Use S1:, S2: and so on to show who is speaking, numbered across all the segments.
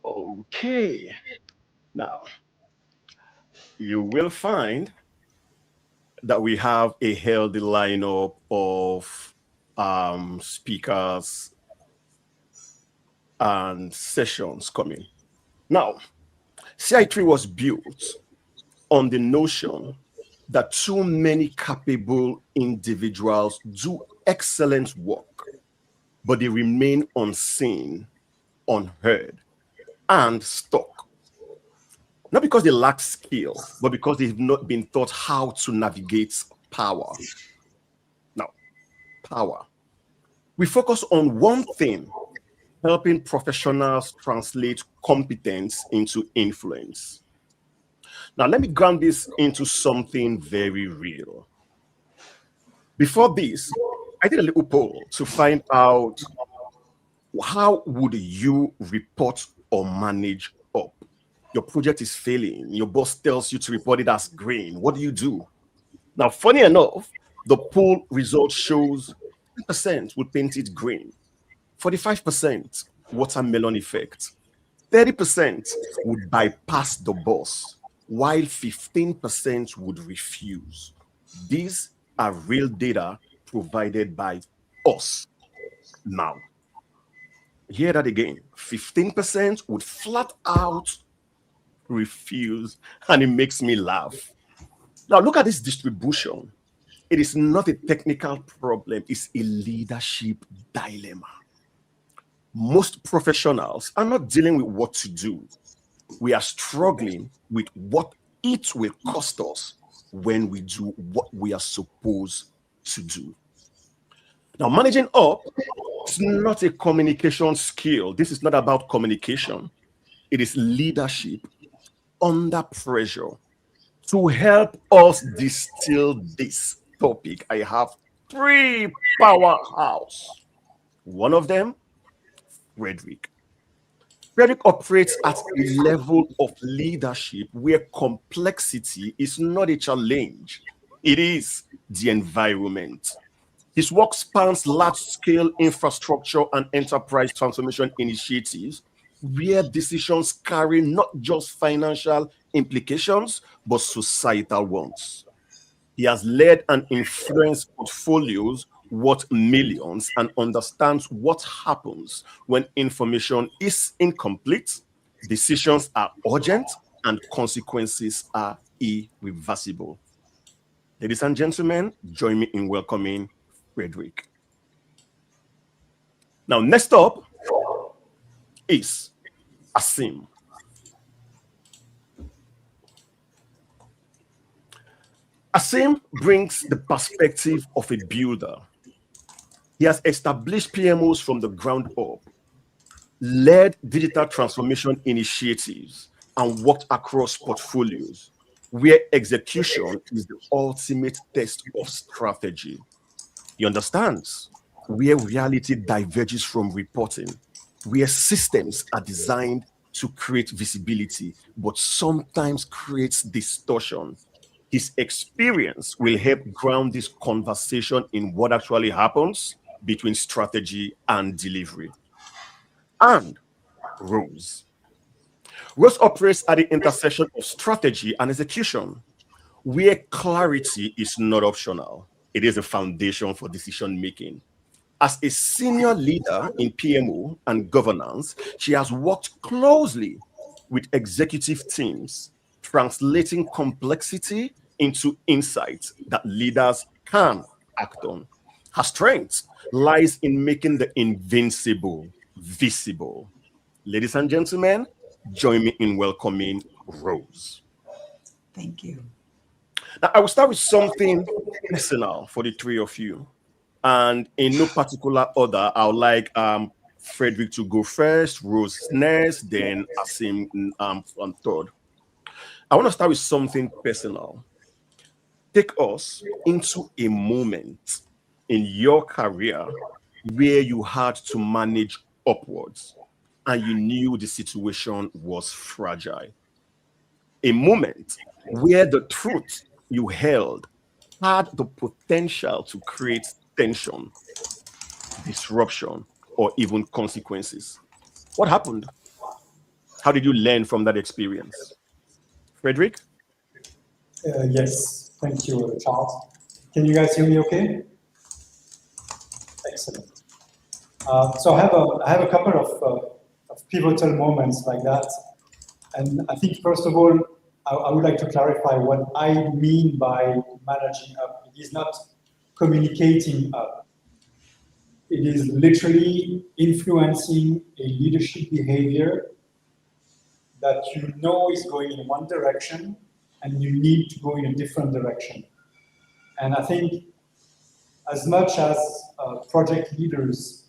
S1: Okay. Now, you will find that we have a healthy lineup of speakers and sessions coming. Now, CI3 was built on the notion that too many capable individuals do excellent work, but they remain unseen, unheard, and stuck. Not because they lack skill, but because they've not been taught how to navigate power. Now, power. We focus on one thing, helping professionals translate competence into influence. Now, let me ground this into something very real. Before this, I did a little poll to find out how would you report or manage up. Your project is failing. Your boss tells you to report it as green. What do you do? Now, funny enough, the poll result shows 10% would paint it green, 45% watermelon effect, 30% would bypass the boss, while 15% would refuse. These are real data provided by us now. Hear that again. 15% would flat out refuse, and it makes me laugh. Now, look at this distribution. It is not a technical problem, it's a leadership dilemma. Most professionals are not dealing with what to do. We are struggling with what it will cost us when we do what we are supposed to do. Now, managing up is not a communication skill. This is not about communication, it is leadership under pressure. To help us distill this topic, I have three powerhouse. One of them, Frederick. Frederick operates at a level of leadership where complexity is not a challenge, it is the environment. His work spans large scale infrastructure and enterprise transformation initiatives where decisions carry not just financial implications, but societal ones. He has led and influenced portfolios worth millions and understands what happens when information is incomplete, decisions are urgent, and consequences are irreversible. Ladies and gentlemen, join me in welcoming Frederick. Now, next up is Asim. Asim brings the perspective of a builder. He has established PMOs from the ground up, led digital transformation initiatives, and worked across portfolios where execution is the ultimate test of strategy. He understands where reality diverges from reporting, where systems are designed to create visibility, but sometimes creates distortion. His experience will help ground this conversation in what actually happens between strategy and delivery. And Rose. Rose operates at the intersection of strategy and execution, where clarity is not optional. It is a foundation for decision making. As a senior leader in PMO and governance, she has worked closely with executive teams, translating complexity into insights that leaders can act on. Her strength lies in making the invincible visible. Ladies and gentlemen, join me in welcoming Rose.
S2: Thank you.
S1: Now, I will start with something personal for the three of you. And in no particular order, I would like Frederick to go first, Rose next, then Asim on third. I want to start with something personal. Take us into a moment in your career where you had to manage upwards and you knew the situation was fragile. A moment where the truth you held had the potential to create tension, disruption, or even consequences. What happened? How did you learn from that experience? Frederick?
S2: Yes, thank you, Charles. Can you guys hear me okay? Excellent. So I have a couple of pivotal moments like that. And I think, first of all, I would like to clarify what I mean by managing up. It is not communicating up. It is literally influencing a leadership behavior that you know is going in one direction and you need to go in a different direction. And I think as much as project leaders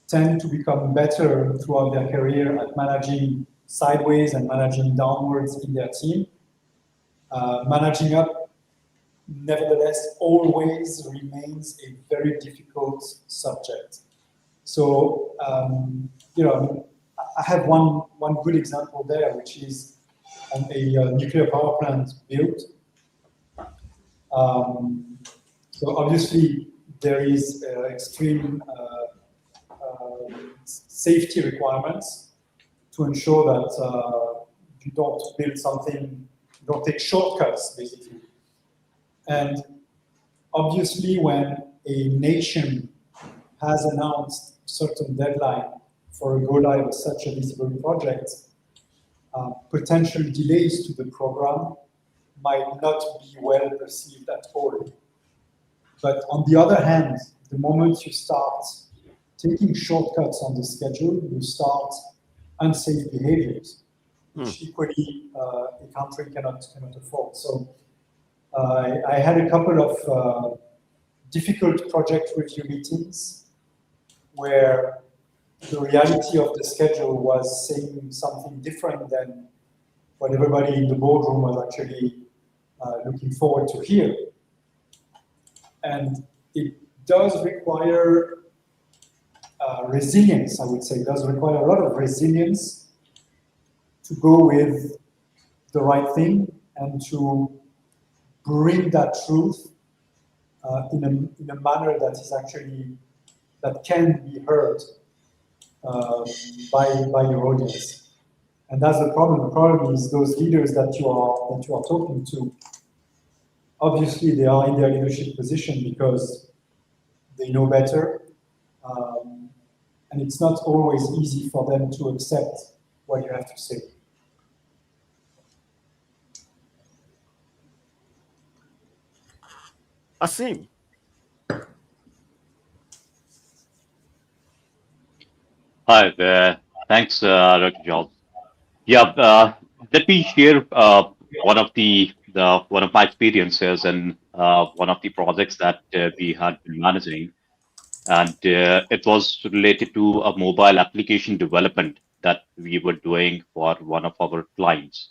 S2: tend to become better throughout their career at managing sideways and managing downwards in their team, managing up nevertheless always remains a very difficult subject. So, I have one good example there, which is a nuclear power plant built. So obviously there is extreme safety requirements to ensure that you don't build something, you don't take shortcuts, basically. And obviously when a nation has announced a certain deadline for a go-live of such a visible project, potential delays to the program might not be well perceived at all. But on the other hand, the moment you start taking shortcuts on the schedule, you start unsafe behaviors, which equally a country cannot afford. So I had a couple of difficult project review meetings where the reality of the schedule was saying something different than what everybody in the boardroom was actually looking forward to hear. And it does require resilience, I would say. It does require a lot of resilience to go with the right thing and to bring that truth in a manner that is actually, that can be heard by your audience. And that's the problem. The problem is those leaders that you are talking to, obviously they are in their leadership position because they know better. And it's not always easy for them to accept what you have to say.
S1: Asim.
S3: Hi there. Thanks, Dr. Charles. Yeah, let me share one of my experiences and one of the projects that we had been managing, and it was related to a mobile application development that we were doing for one of our clients,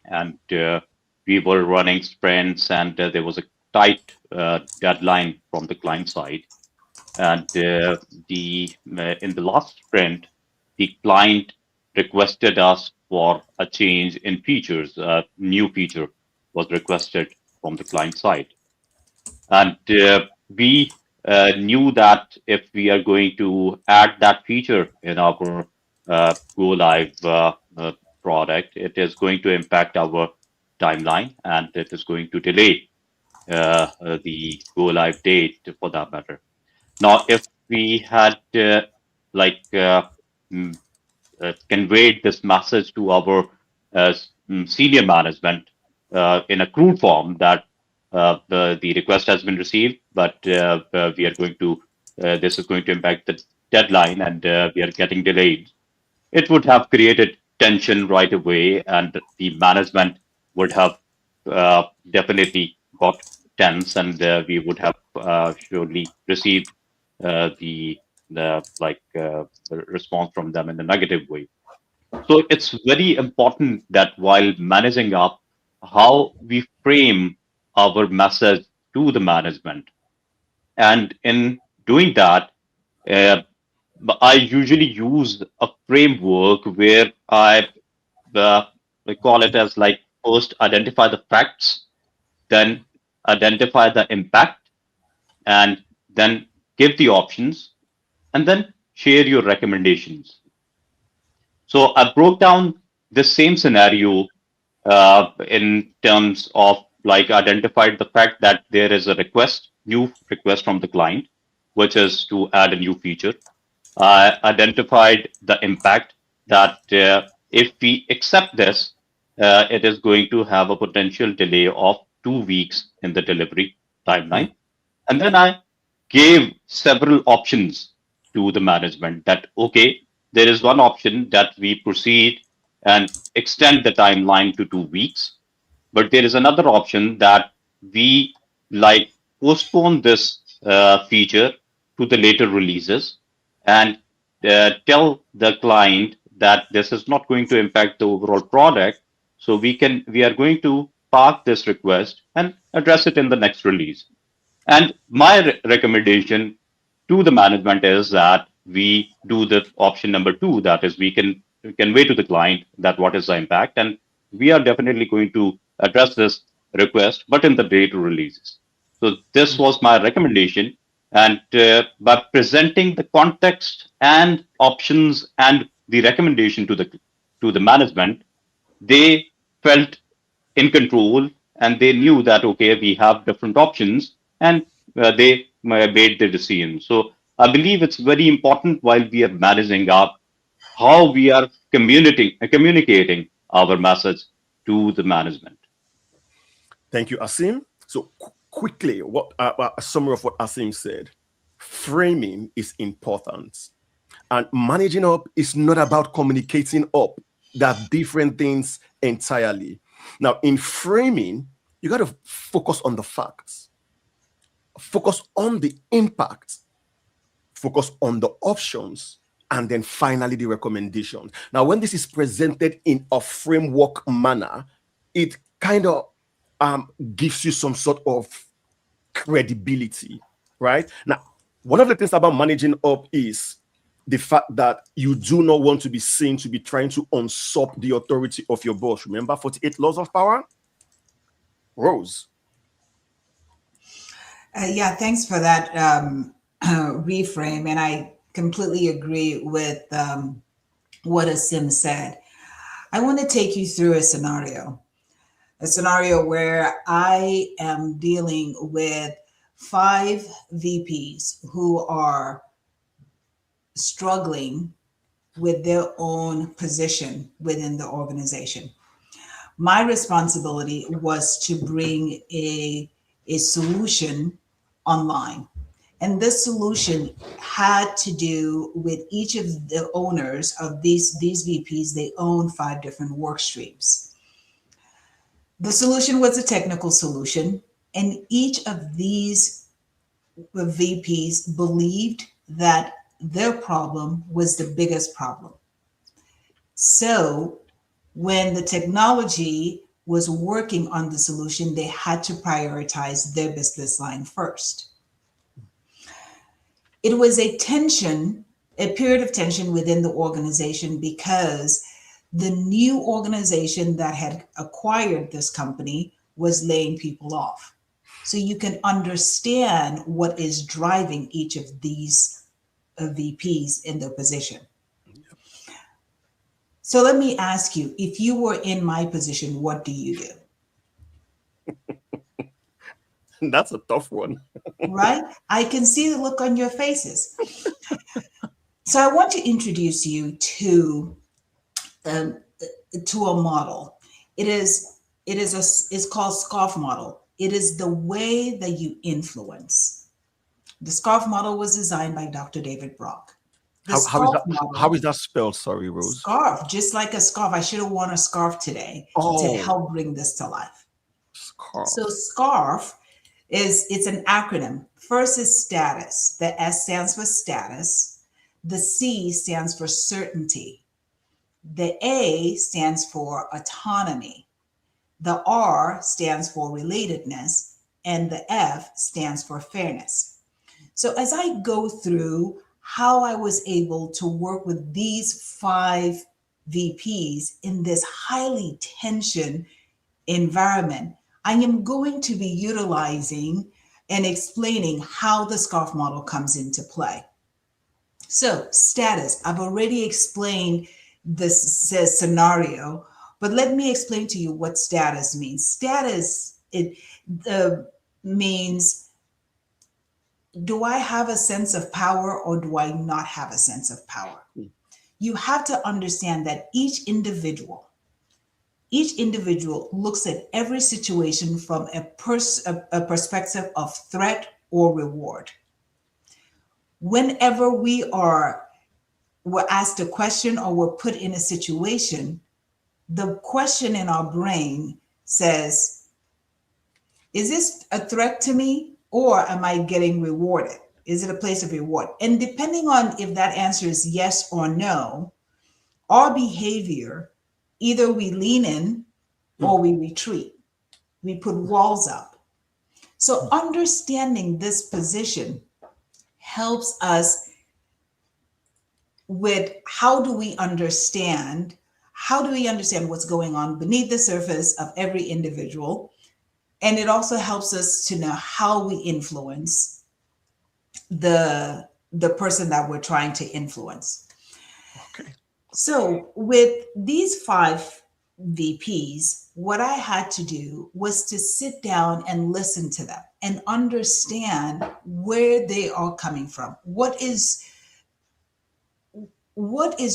S3: and we were running sprints, and there was a tight deadline from the client side, and the in the last sprint, the client requested us for a change in features. A new feature was requested from the client side, and we knew that if we are going to add that feature in our go live product, it is going to impact our timeline and it is going to delay the go live date for that matter. Now, if we had like mm, conveyed this message to our senior management in a crude form that the request has been received, but we are going to this is going to impact the deadline and we are getting delayed, it would have created tension right away, and the management would have definitely got tense, and we would have surely received the response from them in a negative way. So it's very important that while managing up, how we frame our message to the management, and in doing that, uh, I usually use a framework where uh, I call it as like first identify the facts, then identify the impact, and then give the options, and then share your recommendations. So I broke down this same scenario in terms of like identified the fact that there is a new request from the client, which is to add a new feature. Identified the impact that if we accept this, it is going to have a potential delay of 2 weeks in the delivery
S1: Mm.
S3: timeline. And then I gave several options to the management that, okay, there is one option that we proceed and extend the timeline to 2 weeks. But there is another option that we like postpone this feature to the later releases and tell the client that this is not going to impact the overall product. So we are going to park this request and address it in the next release. And my recommendation to the management is that we do the option number two, that is, we convey to the client that what is the impact, and we are definitely going to address this request, but in the later releases. So this was my recommendation, and by presenting the context and options and the recommendation to the management, they felt in control and they knew that okay, we have different options, and they made the decision. So I believe it's very important while we are managing up how we are communicating our message to the management.
S1: Thank you, Asim. So quickly, what a summary of what Asim said. Framing is important, and managing up is not about communicating up. They're different things entirely. Now, in framing, you got to focus on the facts, focus on the impact, focus on the options, and then finally the recommendation. Now, when this is presented in a framework manner, it kind of gives you some sort of credibility, right? Now, one of the things about managing up is the fact that you do not want to be seen to be trying to usurp the authority of your boss. Remember 48 laws of power? Rose.
S4: Yeah, thanks for that reframe. And I completely agree with what Asim said. I want to take you through a scenario where I am dealing with 5 VPs who are struggling with their own position within the organization. My responsibility was to bring a solution online. And this solution had to do with each of the owners of these VPs. They own 5 different work streams. The solution was a technical solution, and each of these VPs believed that their problem was the biggest problem. So when the technology was working on the solution, they had to prioritize their business line first. It was a period of tension within the organization because the new organization that had acquired this company was laying people off. So you can understand what is driving each of these VPs in their position. So let me ask you, if you were in my position, what do you do?
S1: That's a tough one.
S4: Right? I can see the look on your faces. So I want to introduce you to a model. It's called SCARF model. It is the way that you influence. The SCARF model was designed by Dr. David Brock.
S1: How is that spelled? Sorry, Rose.
S4: Scarf, just like a scarf. I should have worn a scarf today to help bring this to life.
S1: Scarf.
S4: So SCARF it's an acronym. First is status. The S stands for status. The C stands for certainty. The A stands for autonomy. The R stands for relatedness. And the F stands for fairness. So as I go through how I was able to work with these 5 VPs in this highly tension environment, I am going to be utilizing and explaining how the SCARF model comes into play. So status, I've already explained this says scenario, but let me explain to you what status means. Status, it means, do I have a sense of power or do I not have a sense of power? You have to understand that each individual looks at every situation from a perspective of threat or reward. Whenever we're asked a question or we're put in a situation, the question in our brain says, is this a threat to me or am I getting rewarded? Is it a place of reward? And depending on if that answer is yes or no, our behavior, either we lean in or we retreat. We put walls up. So understanding this position helps us with how do we understand what's going on beneath the surface of every individual. And it also helps us to know how we influence the person that we're trying to influence.
S1: Okay.
S4: So with these 5 VPs, what I had to do was to sit down and listen to them and understand where they are coming from. What is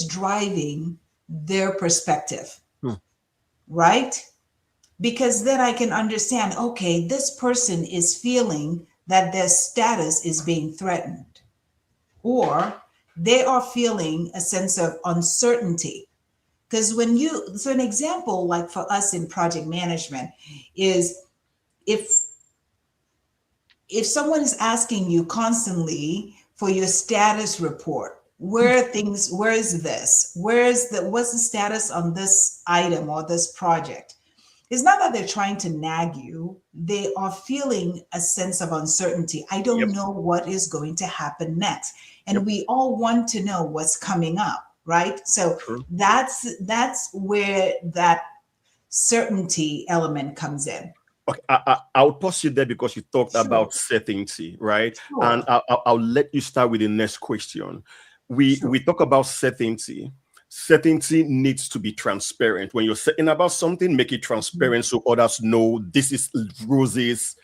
S4: driving their perspective, right? Because then I can understand, okay, this person is feeling that their status is being threatened, or they are feeling a sense of uncertainty. Because so an example, like for us in project management, is if someone is asking you constantly for your status report, what's the status on this item or this project? It's not that they're trying to nag you. They are feeling a sense of uncertainty. I don't know what is going to happen next. And we all want to know what's coming up, right? So that's where that certainty element comes in.
S1: Okay, I'll pause you there because you talked about certainty, right?
S4: Sure.
S1: And I'll let you start with the next question. We talk about certainty. Certainty needs to be transparent. When you're certain about something, make it transparent so others know this is Rose's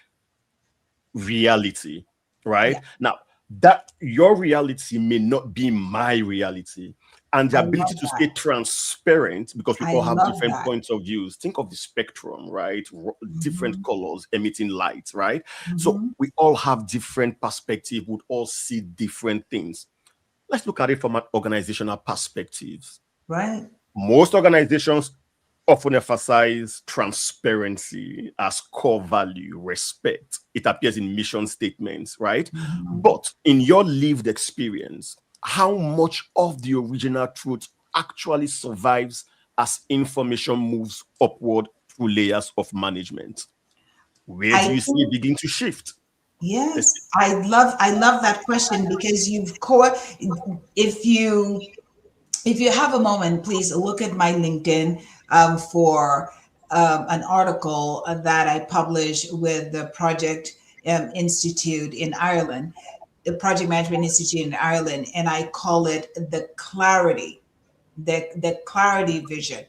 S1: reality, right?
S4: Yeah.
S1: Now, that your reality may not be my reality. And the ability to stay transparent, because we all have different points of views. Think of the spectrum, right? Different colors emitting light, right? So we all have different perspectives, we all see different things. Let's look at it from an organizational perspective.
S4: Right.
S1: Most organizations often emphasize transparency as core value, respect. It appears in mission statements, right? But in your lived experience, how much of the original truth actually survives as information moves upward through layers of management? Where do you see it begin to shift?
S4: Yes, I love that question, because if you have a moment, please look at my LinkedIn for an article that I published with the Project Institute in Ireland, the Project Management Institute in Ireland, and I call it the clarity vision.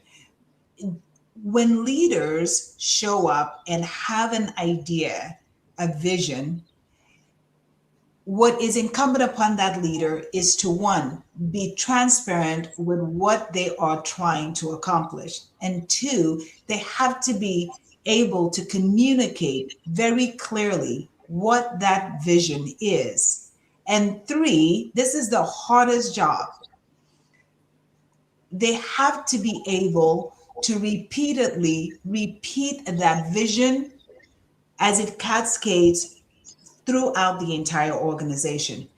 S4: When leaders show up and have an idea, a vision, what is incumbent upon that leader is to, 1, be transparent with what they are trying to accomplish. And 2, they have to be able to communicate very clearly what that vision is. And 3, this is the hardest job. They have to be able to repeatedly repeat that vision as it cascades throughout the entire organization.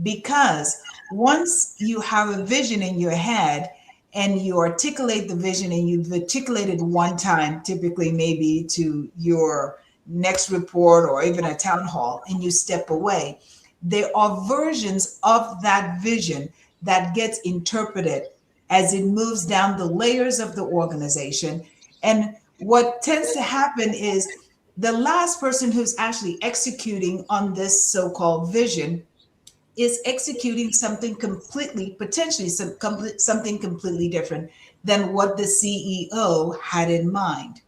S4: Because once you have a vision in your head and you articulate the vision, and you've articulated one time, typically maybe to your next report or even a town hall, and you step away, there are versions of that vision that gets interpreted as it moves down the layers of the organization. And what tends to happen is the last person who's actually executing on this so-called vision is executing something potentially something completely different than what the CEO had in mind.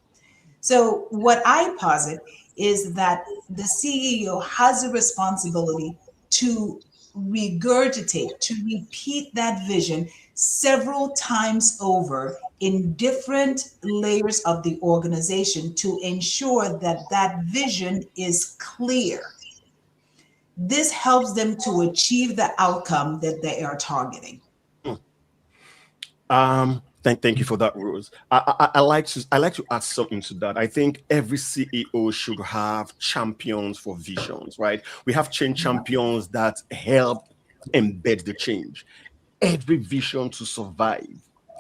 S4: So what I posit is that the CEO has a responsibility to regurgitate, to repeat that vision several times over in different layers of the organization to ensure that that vision is clear. This helps them to achieve the outcome that they are targeting.
S1: Thank you for that, Rose. I like to add something to that. I think every CEO should have champions for visions, right? We have change champions that help embed the change. Every vision to survive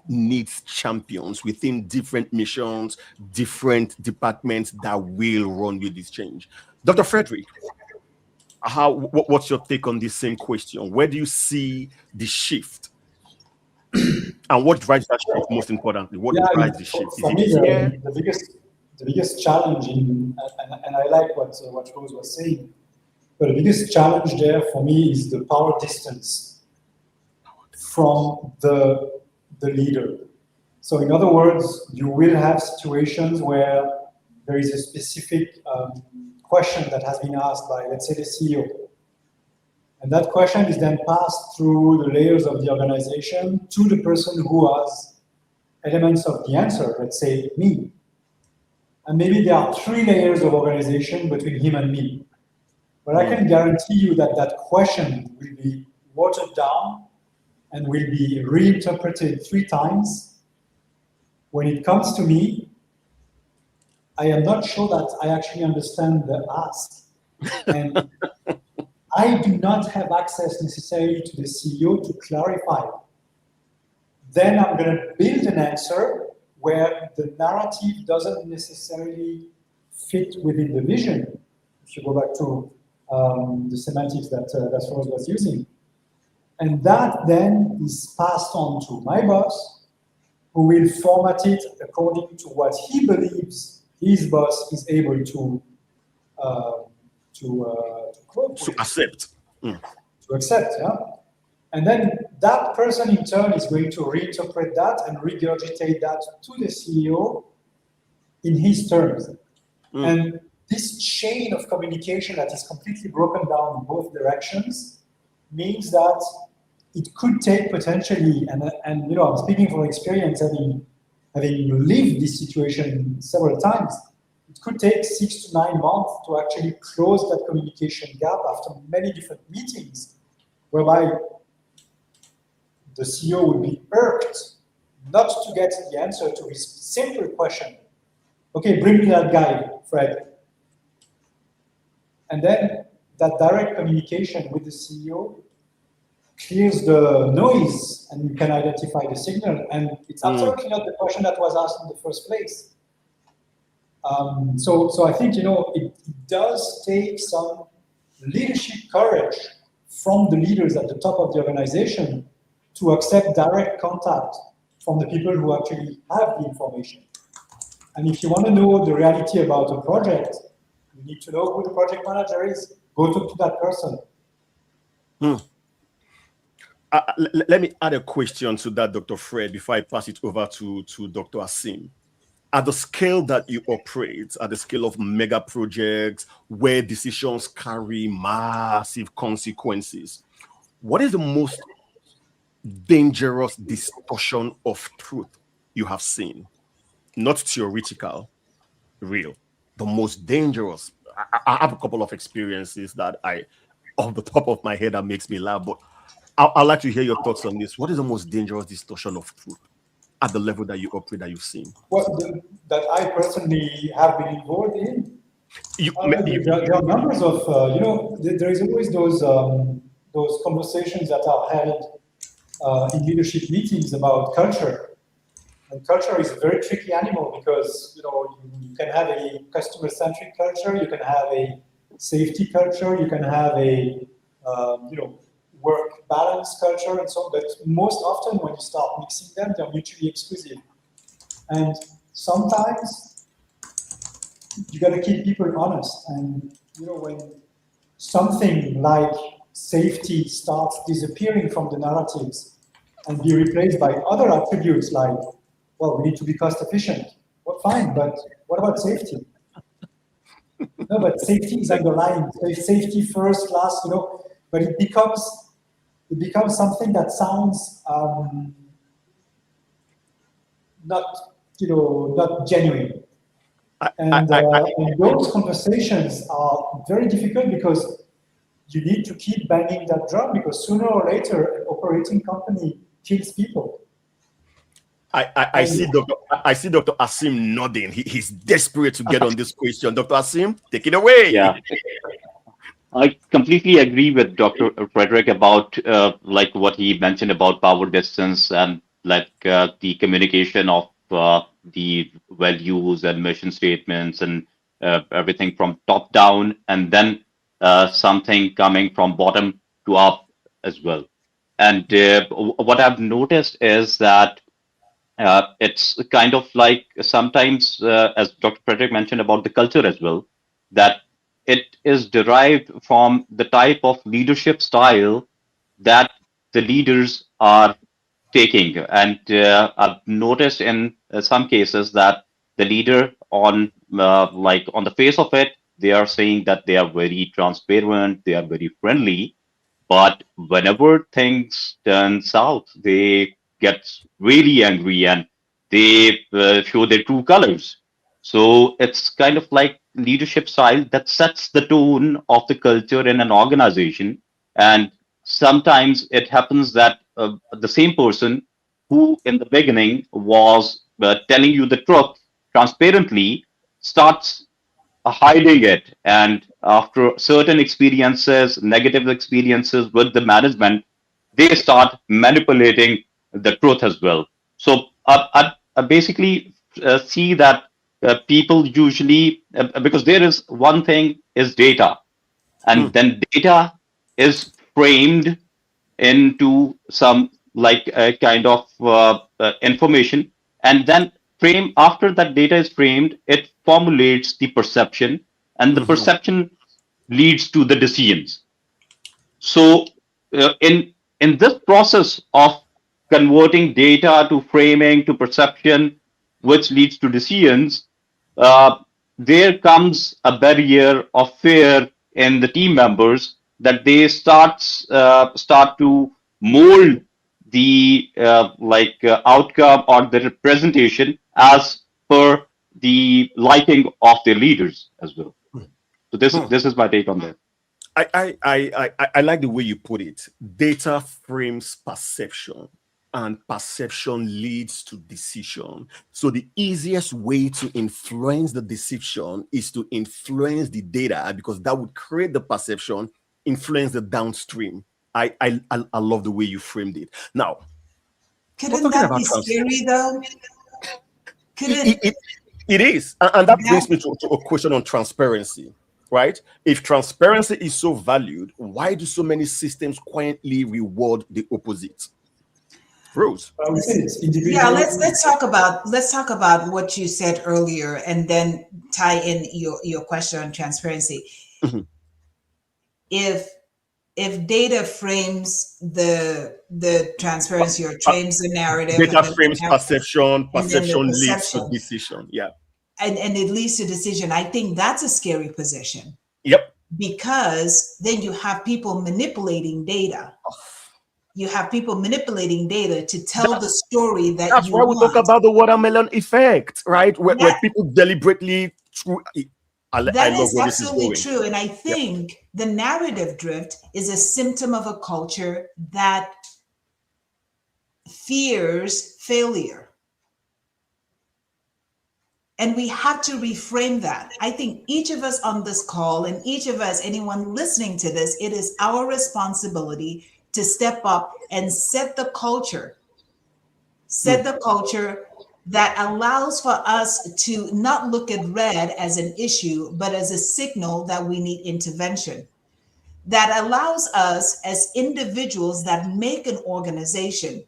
S1: needs champions within different missions, different departments that will run with this change. Dr. Frederick, what's your take on this same question? Where do you see the shift? And what drives that shift, most importantly? What drives the shift?
S2: For me, the biggest challenge and I like what Rose was saying, but the biggest challenge there for me is the power distance from the leader. So in other words, you will have situations where there is a specific question that has been asked by, let's say, the CEO. And that question is then passed through the layers of the organization to the person who has elements of the answer, let's say me. And maybe there are 3 layers of organization between him and me. But I can guarantee you that that question will be watered down and will be reinterpreted 3 times. When it comes to me, I am not sure that I actually understand the ask. And I do not have access necessarily to the CEO to clarify. Then I'm going to build an answer where the narrative doesn't necessarily fit within the vision. If you go back to the semantics that Rose was using. And that then is passed on to my boss, who will format it according to what he believes his boss is able to
S1: accept.
S2: To accept, yeah. And then that person in turn is going to reinterpret that and regurgitate that to the CEO in his terms. And this chain of communication that is completely broken down in both directions means that it could take potentially, and you know, I'm speaking from experience, having lived this situation several times, it could take 6 to 9 months to actually close that communication gap after many different meetings, whereby the CEO would be irked not to get the answer to his simple question. Okay, bring me that guy, Fred. And then that direct communication with the CEO clears the noise and you can identify the signal. And it's absolutely not the question that was asked in the first place. So I think, you know, it does take some leadership courage from the leaders at the top of the organization to accept direct contact from the people who actually have the information. And if you want to know the reality about a project, you need to know who the project manager is. Go talk to that person.
S1: Let me add a question to that, Dr. Fred, before I pass it over to Dr. Asim. At the scale that you operate, at the scale of mega projects where decisions carry massive consequences, what is the most dangerous distortion of truth you have seen? Not theoretical, real. The most dangerous. I have a couple of experiences that off the top of my head, that makes me laugh, but I'd like to hear your thoughts on this. What is the most dangerous distortion of truth at the level that you operate, that you've seen?
S2: Well, that I personally have been involved in. There are numbers of, you know, there is always those conversations that are held in leadership meetings about culture. And culture is a very tricky animal because, you know, you can have a customer-centric culture, you can have a safety culture, you can have a, you know, work balance culture and so on, but most often when you start mixing them, they're mutually exclusive. And sometimes you got to keep people honest. And, you know, when something like safety starts disappearing from the narratives and be replaced by other attributes like, well, we need to be cost efficient. Well, fine, but what about safety? No, but safety is underlying. Safety first, last, but it becomes something that sounds not genuine. And those conversations are very difficult because you need to keep banging that drum because sooner or later an operating company kills people.
S1: I see Dr. Asim nodding. He's desperate to get on this question. Dr. Asim, take it away.
S3: Yeah, I completely agree with Dr. Frederick about like what he mentioned about power distance and like the communication of the values and mission statements and everything from top down, and then something coming from bottom to up as well. And what I've noticed is that it's kind of like sometimes, as Dr. Frederick mentioned about the culture as well, that it is derived from the type of leadership style that the leaders are taking. And I've noticed in some cases that the leader on like on the face of it, they are saying that they are very transparent, they are very friendly, but whenever things turn south, they get really angry and they show their true colors. So it's kind of like leadership style that sets the tone of the culture in an organization. And sometimes it happens that the same person who in the beginning was telling you the truth transparently starts hiding it. And after certain experiences, negative experiences with the management, they start manipulating the truth as well. So I basically see that people usually, because there is one thing is data, and then data is framed into some like a kind of information, and then frame after that data is framed, it formulates the perception, and the perception leads to the decisions. So in this process of converting data to framing to perception, which leads to decisions, uh, there comes a barrier of fear in the team members that they start to mold the outcome or the representation as per the liking of their leaders as well. So this is my take on that.
S1: I like the way you put it. Data frames perception, and perception leads to decision. So the easiest way to influence the decision is to influence the data, because that would create the perception, influence the downstream. I love the way you framed it. Now,
S4: Couldn't that be scary though?
S1: It is. And that brings me to a question on transparency, right? If transparency is so valued, why do so many systems quietly reward the opposite? Rose.
S2: I would say it's individual.
S4: Yeah, let's talk about what you said earlier, and then tie in your question on transparency. If data frames the transparency or frames the narrative,
S1: data frames perception leads to decision. Yeah.
S4: And it leads to decision. I think that's a scary position.
S1: Yep.
S4: Because then you have people manipulating data. You have people manipulating data to tell the story that
S1: that's why we talk about the watermelon effect, right? Where people deliberately
S4: that is absolutely true. And I think the narrative drift is a symptom of a culture that fears failure. And we have to reframe that. I think each of us on this call, and each of us, anyone listening to this, it is our responsibility to step up and set the culture. Set the culture that allows for us to not look at red as an issue, but as a signal that we need intervention. That allows us as individuals that make an organization,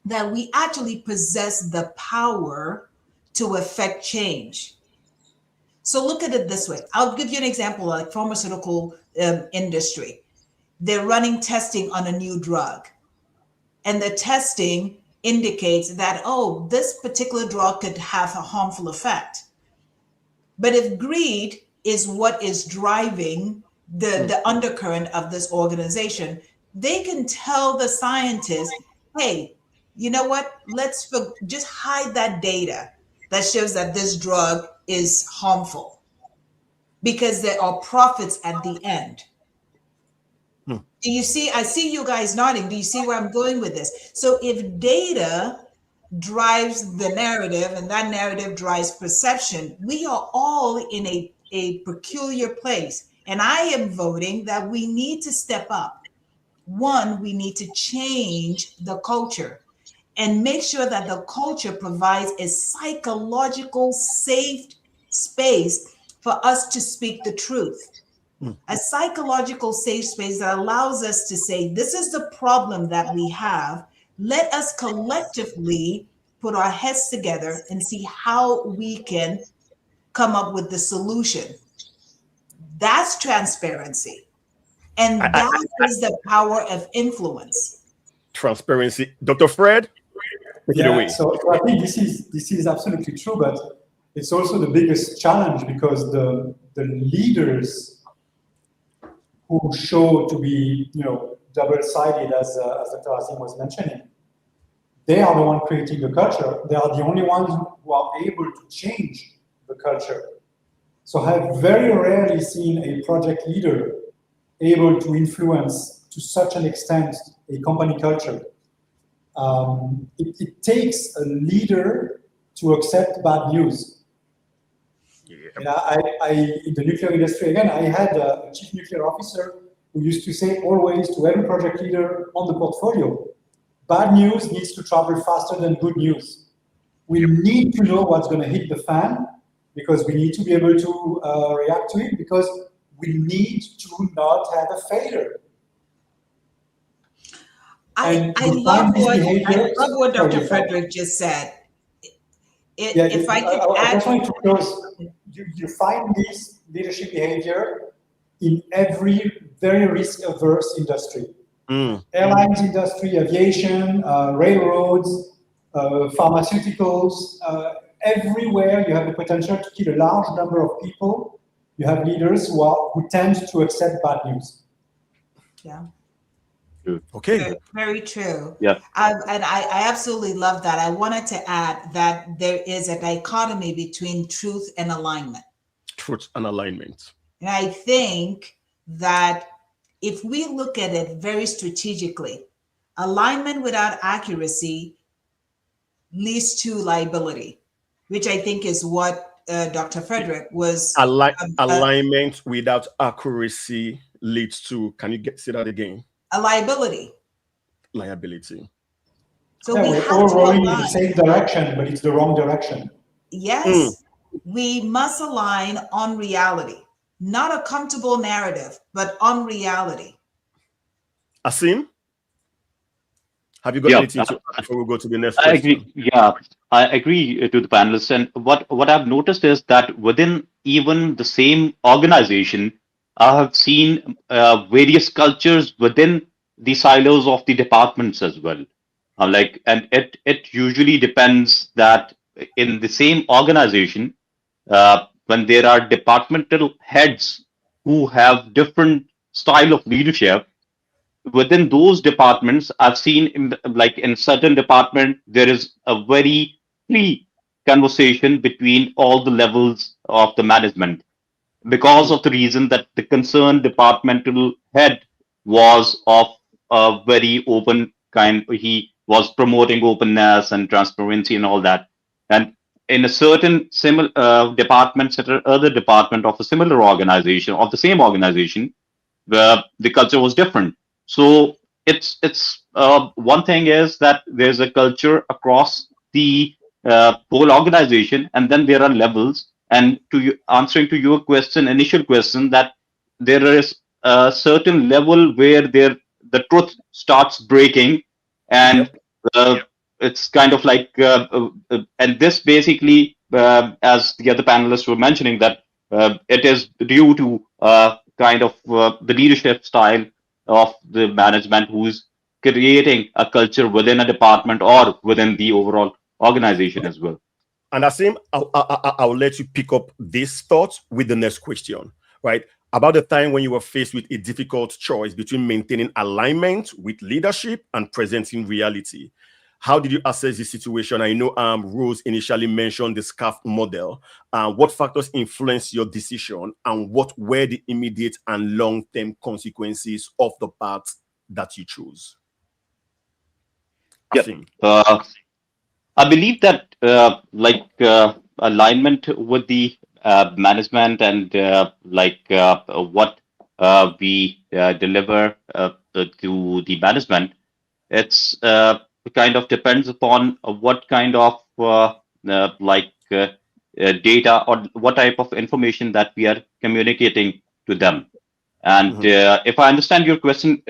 S4: that we actually possess the power to affect change. So look at it this way. I'll give you an example, like pharmaceutical industry. they're running testing on a new drug. And the testing indicates that, oh, this particular drug could have a harmful effect. But if greed is what is driving the undercurrent of this organization, they can tell the scientists, hey, you know what? Let's just hide that data that shows that this drug is harmful, because there are profits at the end. Do you see? I see you guys nodding. Do you see where I'm going with this? So if data drives the narrative and that narrative drives perception, we are all in a peculiar place. And I am voting that we need to step up. One, we need to change the culture and make sure that the culture provides a psychological safe space for us to speak the truth. A psychological safe space that allows us to say, this is the problem that we have. Let us collectively put our heads together and see how we can come up with the solution. That's transparency. And that is the power of influence.
S1: Transparency. Dr. Fred, take it away.
S2: So I think this is absolutely true, but it's also the biggest challenge, because the leaders who show to be, double-sided, as Dr. Azim was mentioning, they are the ones creating the culture. They are the only ones who are able to change the culture. So I've very rarely seen a project leader able to influence to such an extent a company culture. It takes a leader to accept bad news. And in the nuclear industry, again, I had a chief nuclear officer who used to say always to every project leader on the portfolio, bad news needs to travel faster than good news. We need to know what's going to hit the fan, because we need to be able to react to it, because we need to not have a failure.
S4: I love what Dr. Frederick just said. If I could add,
S2: just wanted to close. You find this leadership behavior in every very risk-averse industry. Airlines industry, aviation, railroads, pharmaceuticals, everywhere you have the potential to kill a large number of people, you have leaders who tend to accept bad news.
S4: Yeah.
S1: Okay.
S4: Very, very true.
S3: Yeah.
S4: And I absolutely love that. I wanted to add that there is a dichotomy between truth and alignment.
S1: Truth and alignment.
S4: And I think that if we look at it very strategically, alignment without accuracy leads to liability, which I think is what Dr. Frederick was.
S1: Alignment without accuracy leads to, can you say that again?
S4: A liability.
S1: Liability.
S4: So
S2: yeah,
S4: we
S2: we're
S4: have
S2: all
S4: to
S2: rolling in
S4: align.
S2: the same direction, but it's the wrong direction.
S4: Yes, we must align on reality, not a comfortable narrative, but on reality.
S1: Asim, have you got anything to add before we go to the next question?
S3: I agree. Yeah, I agree to the panelists. And what I've noticed is that within even the same organization, I have seen various cultures within the silos of the departments as well. And it usually depends that in the same organization, when there are departmental heads who have different style of leadership, within those departments, I've seen in certain department, there is a very free conversation between all the levels of the management, because of the reason that the concerned departmental head was of a very open kind. He was promoting openness and transparency and all that. And in a certain similar department, certain other department of a similar organization, of the same organization, where the culture was different. So it's one thing is that there's a culture across the whole organization, and then there are levels. And answering to your question, initial question, that there is a certain level where the truth starts breaking, and it's kind of like, and this basically, as the other panelists were mentioning, that it is due to kind of the leadership style of the management who's creating a culture within a department or within the overall organization as well.
S1: And Asim, I'll let you pick up this thought with the next question, right? About the time when you were faced with a difficult choice between maintaining alignment with leadership and presenting reality. How did you assess the situation? I know Rose initially mentioned the SCAF model. What factors influenced your decision, and what were the immediate and long-term consequences of the path that you chose?
S3: Yep.
S1: Asim.
S3: I believe that alignment with the management and what we deliver to the management, it's kind of depends upon what kind of data or what type of information that we are communicating to them. And if I understand your question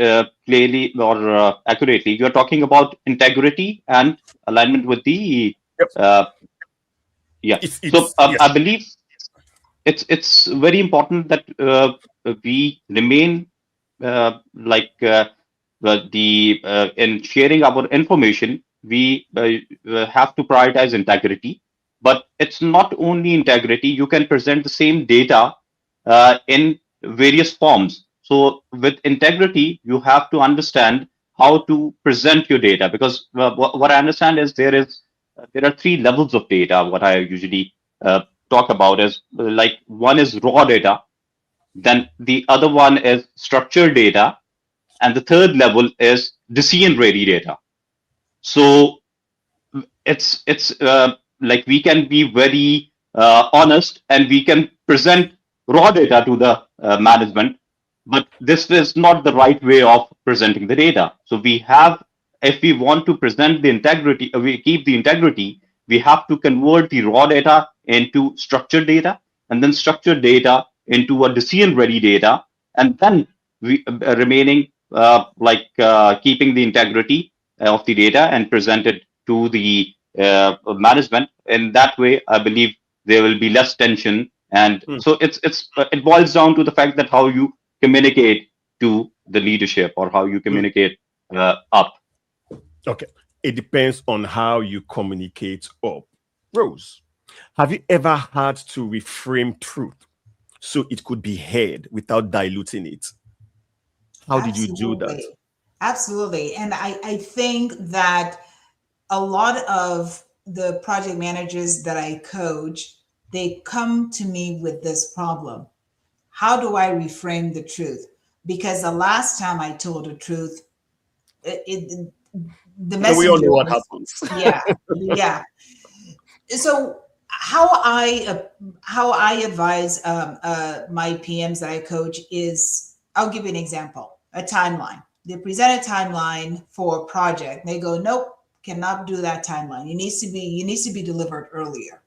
S3: clearly or accurately, you're talking about integrity and alignment with the
S1: Yep.
S3: uh, yeah. So
S1: Yes.
S3: I believe it's very important that we remain in sharing our information. We have to prioritize integrity, but it's not only integrity. You can present the same data in various forms. So with integrity, you have to understand how to present your data, because what I understand is there are three levels of data. What I usually talk about is like one is raw data, then the other one is structured data, and the third level is decision ready data. So it's like we can be very honest and we can present raw data to the management, but this is not the right way of presenting the data. So we have, if we want to present the integrity, we keep the integrity, we have to convert the raw data into structured data, and then structured data into a decision ready data, and then we remaining keeping the integrity of the data and present it to the management. In that way, I believe there will be less tension, and so it boils down to the fact that how you communicate to the leadership or how you communicate up.
S1: Okay. It depends on how you communicate up. Rose, have you ever had to reframe truth so it could be heard without diluting it? How did you do that?
S4: Absolutely. Absolutely. And I think that a lot of the project managers that I coach, they come to me with this problem. How do I reframe the truth? Because the last time I told the truth, the
S1: And we all
S4: messenger
S1: know what
S4: was,
S1: happens.
S4: yeah. So how I advise my PMs that I coach is, I'll give you an example, a timeline. They present a timeline for a project. They go, nope, cannot do that timeline. It needs to be delivered earlier.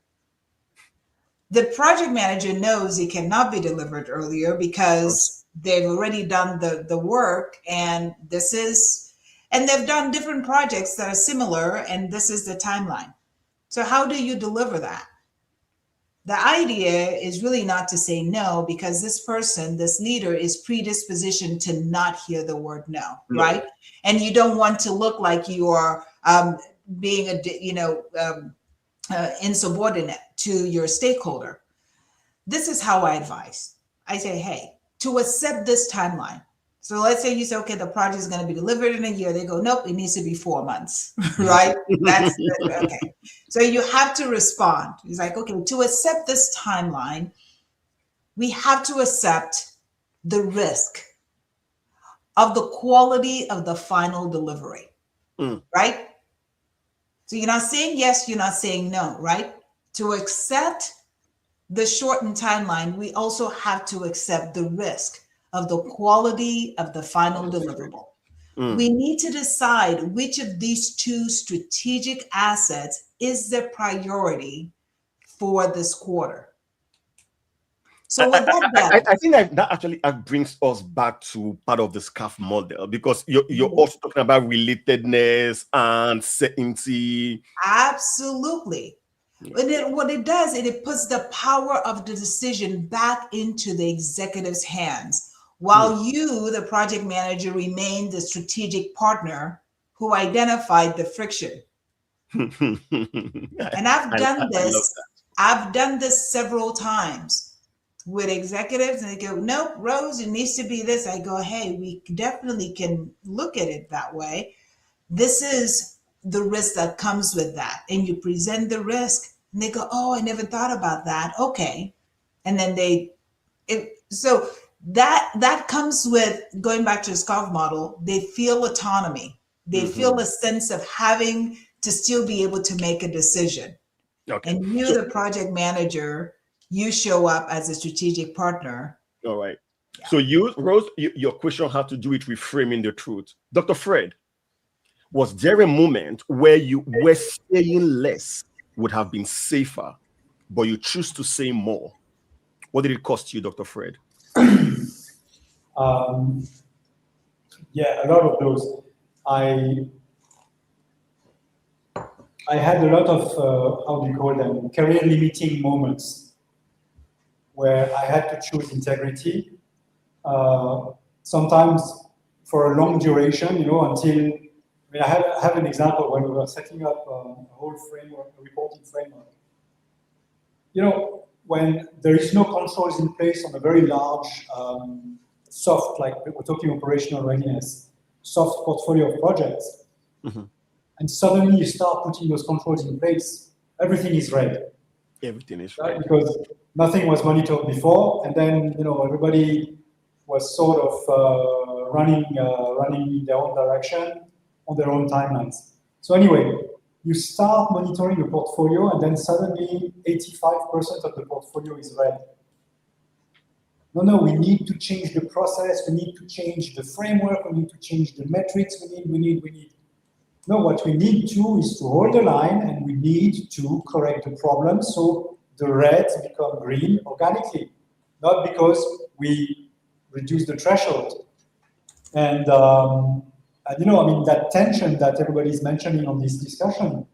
S4: The project manager knows it cannot be delivered earlier because they've already done the work, and they've done different projects that are similar, and this is the timeline. So how do you deliver that? The idea is really not to say no, because this person, this leader, is predispositioned to not hear the word no, right? And you don't want to look like you are being insubordinate to your stakeholder. This is how I advise. I say, hey, to accept this timeline. So let's say you say, okay, the project is going to be delivered in a year. They go, nope, it needs to be 4 months, right? That's okay. So you have to respond. It's like, okay, to accept this timeline, we have to accept the risk of the quality of the final delivery, right? So you're not saying yes, you're not saying no, right? To accept the shortened timeline, we also have to accept the risk of the quality of the final deliverable. We need to decide which of these two strategic assets is the priority for this quarter. So what that does,
S1: I think that actually brings us back to part of the SCAF model, because you're also talking about relatedness and certainty.
S4: absolutely. What it does, it puts the power of the decision back into the executive's hands. while you, the project manager, remain the strategic partner who identified the friction. And I've done this. I've done this several times with executives, and they go, "Nope, Rose, it needs to be this." I go, "Hey, we definitely can look at it that way. This is the risk that comes with that." And you present the risk, and they go, "Oh, I never thought about that." Okay, and then so that comes with going back to the SCARF model. They feel autonomy. They feel a sense of having to still be able to make a decision.
S1: Okay.
S4: And you, the project manager, you show up as a strategic partner.
S1: All right. Yeah. So Rose, your question had to do with reframing the truth. Dr. Fred, was there a moment where you were saying less would have been safer, but you choose to say more? What did it cost you, Dr. Fred?
S2: Yeah, a lot of those. I had a lot of, how do you call them, career limiting moments where I had to choose integrity. Sometimes for a long duration, until, I have an example when we were setting up a whole framework, a reporting framework. When there is no controls in place on a very large, soft, like we're talking operational readiness, soft portfolio of projects, and suddenly you start putting those controls in place, everything is red.
S1: Everything is
S2: right?
S1: red.
S2: Because nothing was monitored before, and then everybody was sort of running in their own direction on their own timelines. So anyway, you start monitoring the portfolio, and then suddenly 85% of the portfolio is red. No, we need to change the process, we need to change the framework, we need to change the metrics, we need. No, what we need to is to hold the line, and we need to correct the problem so the reds become green organically, not because we reduce the threshold. And that tension that everybody is mentioning on this discussion,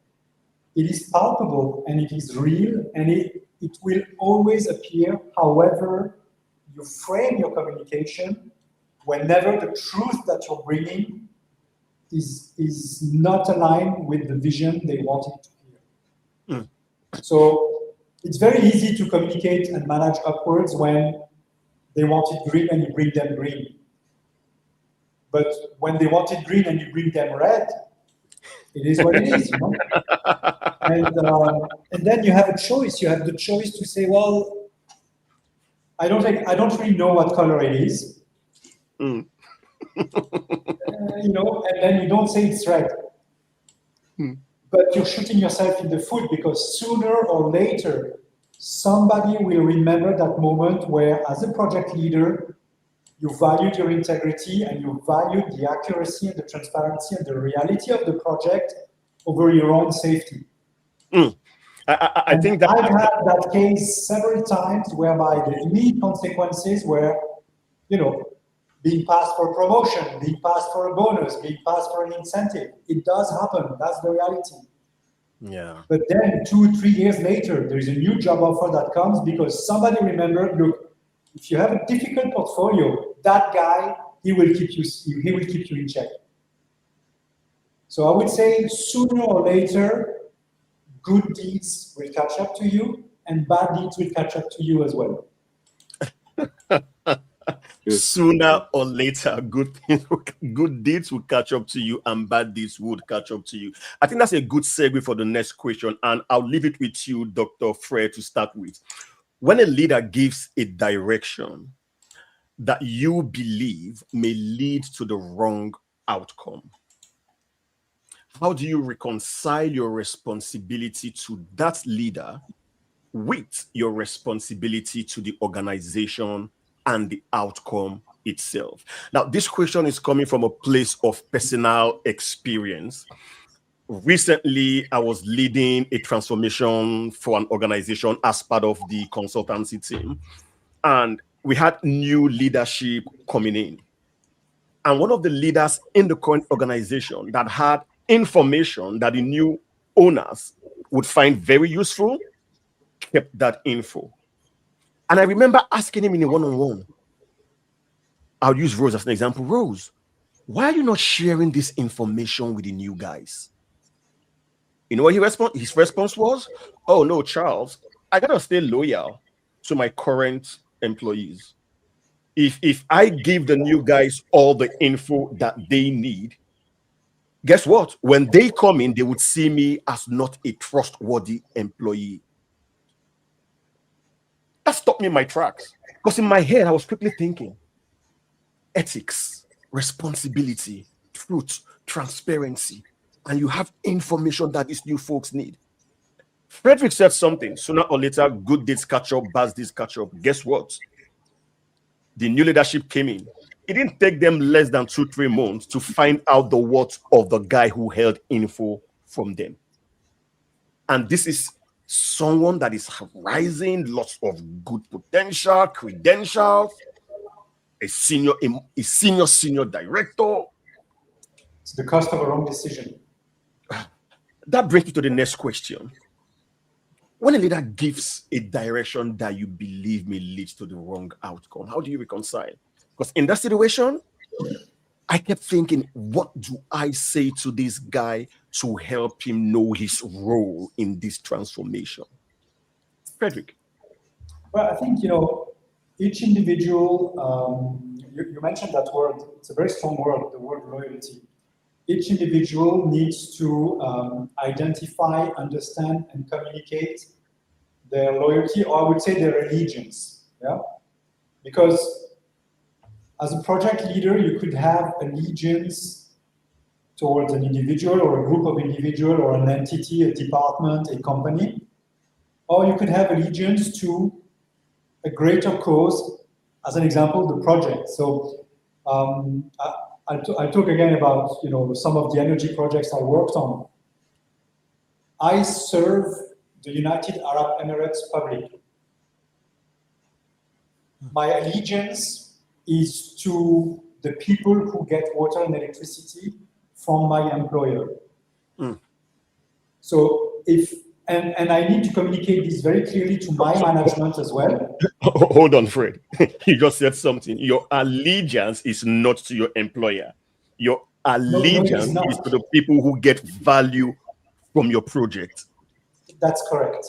S2: it is palpable and it is real, and it will always appear however you frame your communication, whenever the truth that you're bringing is not aligned with the vision they wanted to hear. So it's very easy to communicate and manage upwards when they wanted green and you bring them green. But when they wanted green and you bring them red, it is what it is, And then you have a choice. You have the choice to say, well, I don't really know what color it is. And then you don't say it's red. But you're shooting yourself in the foot, because sooner or later, somebody will remember that moment where, as a project leader, you valued your integrity and you valued the accuracy and the transparency and the reality of the project over your own safety.
S1: I think that
S2: I've had that case several times, whereby the immediate consequences were, being passed for a promotion, being passed for a bonus, being passed for an incentive. It does happen. That's the reality.
S1: Yeah.
S2: But then 2 or 3 years later, there is a new job offer that comes because somebody remembered, look, if you have a difficult portfolio, that guy, he will keep you in check. So I would say sooner or later, good deeds will catch up to you, and bad deeds will catch up to you as well.
S1: Sooner or later, good deeds will catch up to you, and bad deeds would catch up to you. I think that's a good segue for the next question, and I'll leave it with you, Dr. Fred, to start with. When a leader gives a direction that you believe may lead to the wrong outcome, how do you reconcile your responsibility to that leader with your responsibility to the organization and the outcome itself? Now, this question is coming from a place of personal experience. Recently, I was leading a transformation for an organization as part of the consultancy team, and we had new leadership coming in. And one of the leaders in the current organization that had information that the new owners would find very useful kept that info. And I remember asking him in a one-on-one, I'll use Rose as an example. Rose, why are you not sharing this information with the new guys? You know what his response was? Oh no, Charles, I gotta stay loyal to my current employees. If I give the new guys all the info that they need, guess what? When they come in, they would see me as not a trustworthy employee. That stopped me in my tracks. Because in my head, I was quickly thinking, ethics, responsibility, truth, transparency, and you have information that these new folks need. Frederick said something. Sooner or later, good days catch up, bad days catch up. Guess what? The new leadership came in. It didn't take them less than 2-3 months to find out the worth of the guy who held info from them. And this is someone that is rising, lots of good potential, credentials, a senior director.
S2: It's the cost of a wrong decision.
S1: That brings me to the next question. When a leader gives a direction that you believe may lead to the wrong outcome, how do you reconcile? Because in that situation, I kept thinking, what do I say to this guy to help him know his role in this transformation? Frederick.
S2: Well, I think, each individual, you mentioned that word, it's a very strong word, the word loyalty. Each individual needs to identify, understand, and communicate their loyalty, or I would say their allegiance. Yeah, because as a project leader, you could have allegiance towards an individual or a group of individuals or an entity, a department, a company, or you could have allegiance to a greater cause. As an example, the project. So I'll talk again about some of the energy projects I worked on. I serve the United Arab Emirates public. My allegiance is to the people who get water and electricity from my employer. So and I need to communicate this very clearly to my management as well.
S1: Hold on, Fred. You just said something. Your allegiance is not to your employer. Your allegiance is to the people who get value from your project.
S2: That's correct.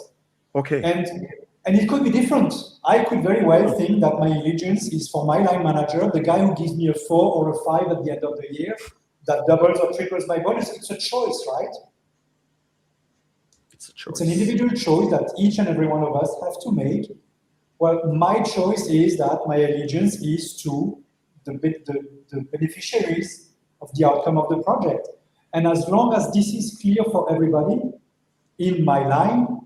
S1: Okay.
S2: And it could be different. I could very well think that my allegiance is for my line manager, the guy who gives me a 4 or a 5 at the end of the year, that doubles or triples my bonus. It's a choice, right? It's an individual choice that each and every one of us have to make. Well, my choice is that my allegiance is to the beneficiaries of the outcome of the project. And as long as this is clear for everybody in my line,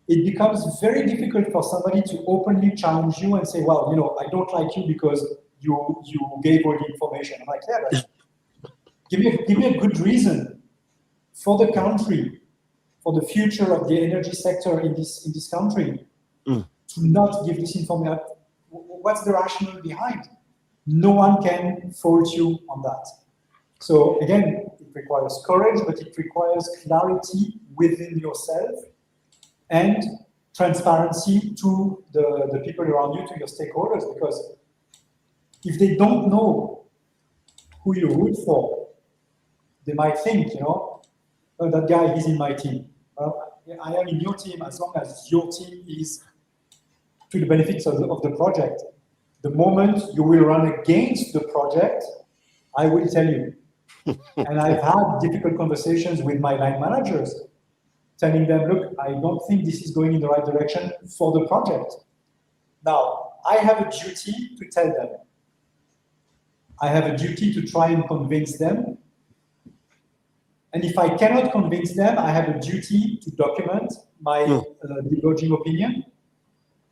S2: it becomes very difficult for somebody to openly challenge you and say, well, I don't like you because you gave all the information. I'm like, yeah, but give me a good reason for the country, for the future of the energy sector in this country, to not give this information. What's the rationale behind? No one can fault you on that. So again, it requires courage, but it requires clarity within yourself and transparency to the people around you, to your stakeholders, because if they don't know who you root for, they might think, oh, that guy is in my team. I am in your team as long as your team is to the benefits of the project. The moment you will run against the project, I will tell you. And I've had difficult conversations with my line managers, telling them, look, I don't think this is going in the right direction for the project. Now, I have a duty to tell them. I have a duty to try and convince them. And if I cannot convince them, I have a duty to document my diverging opinion.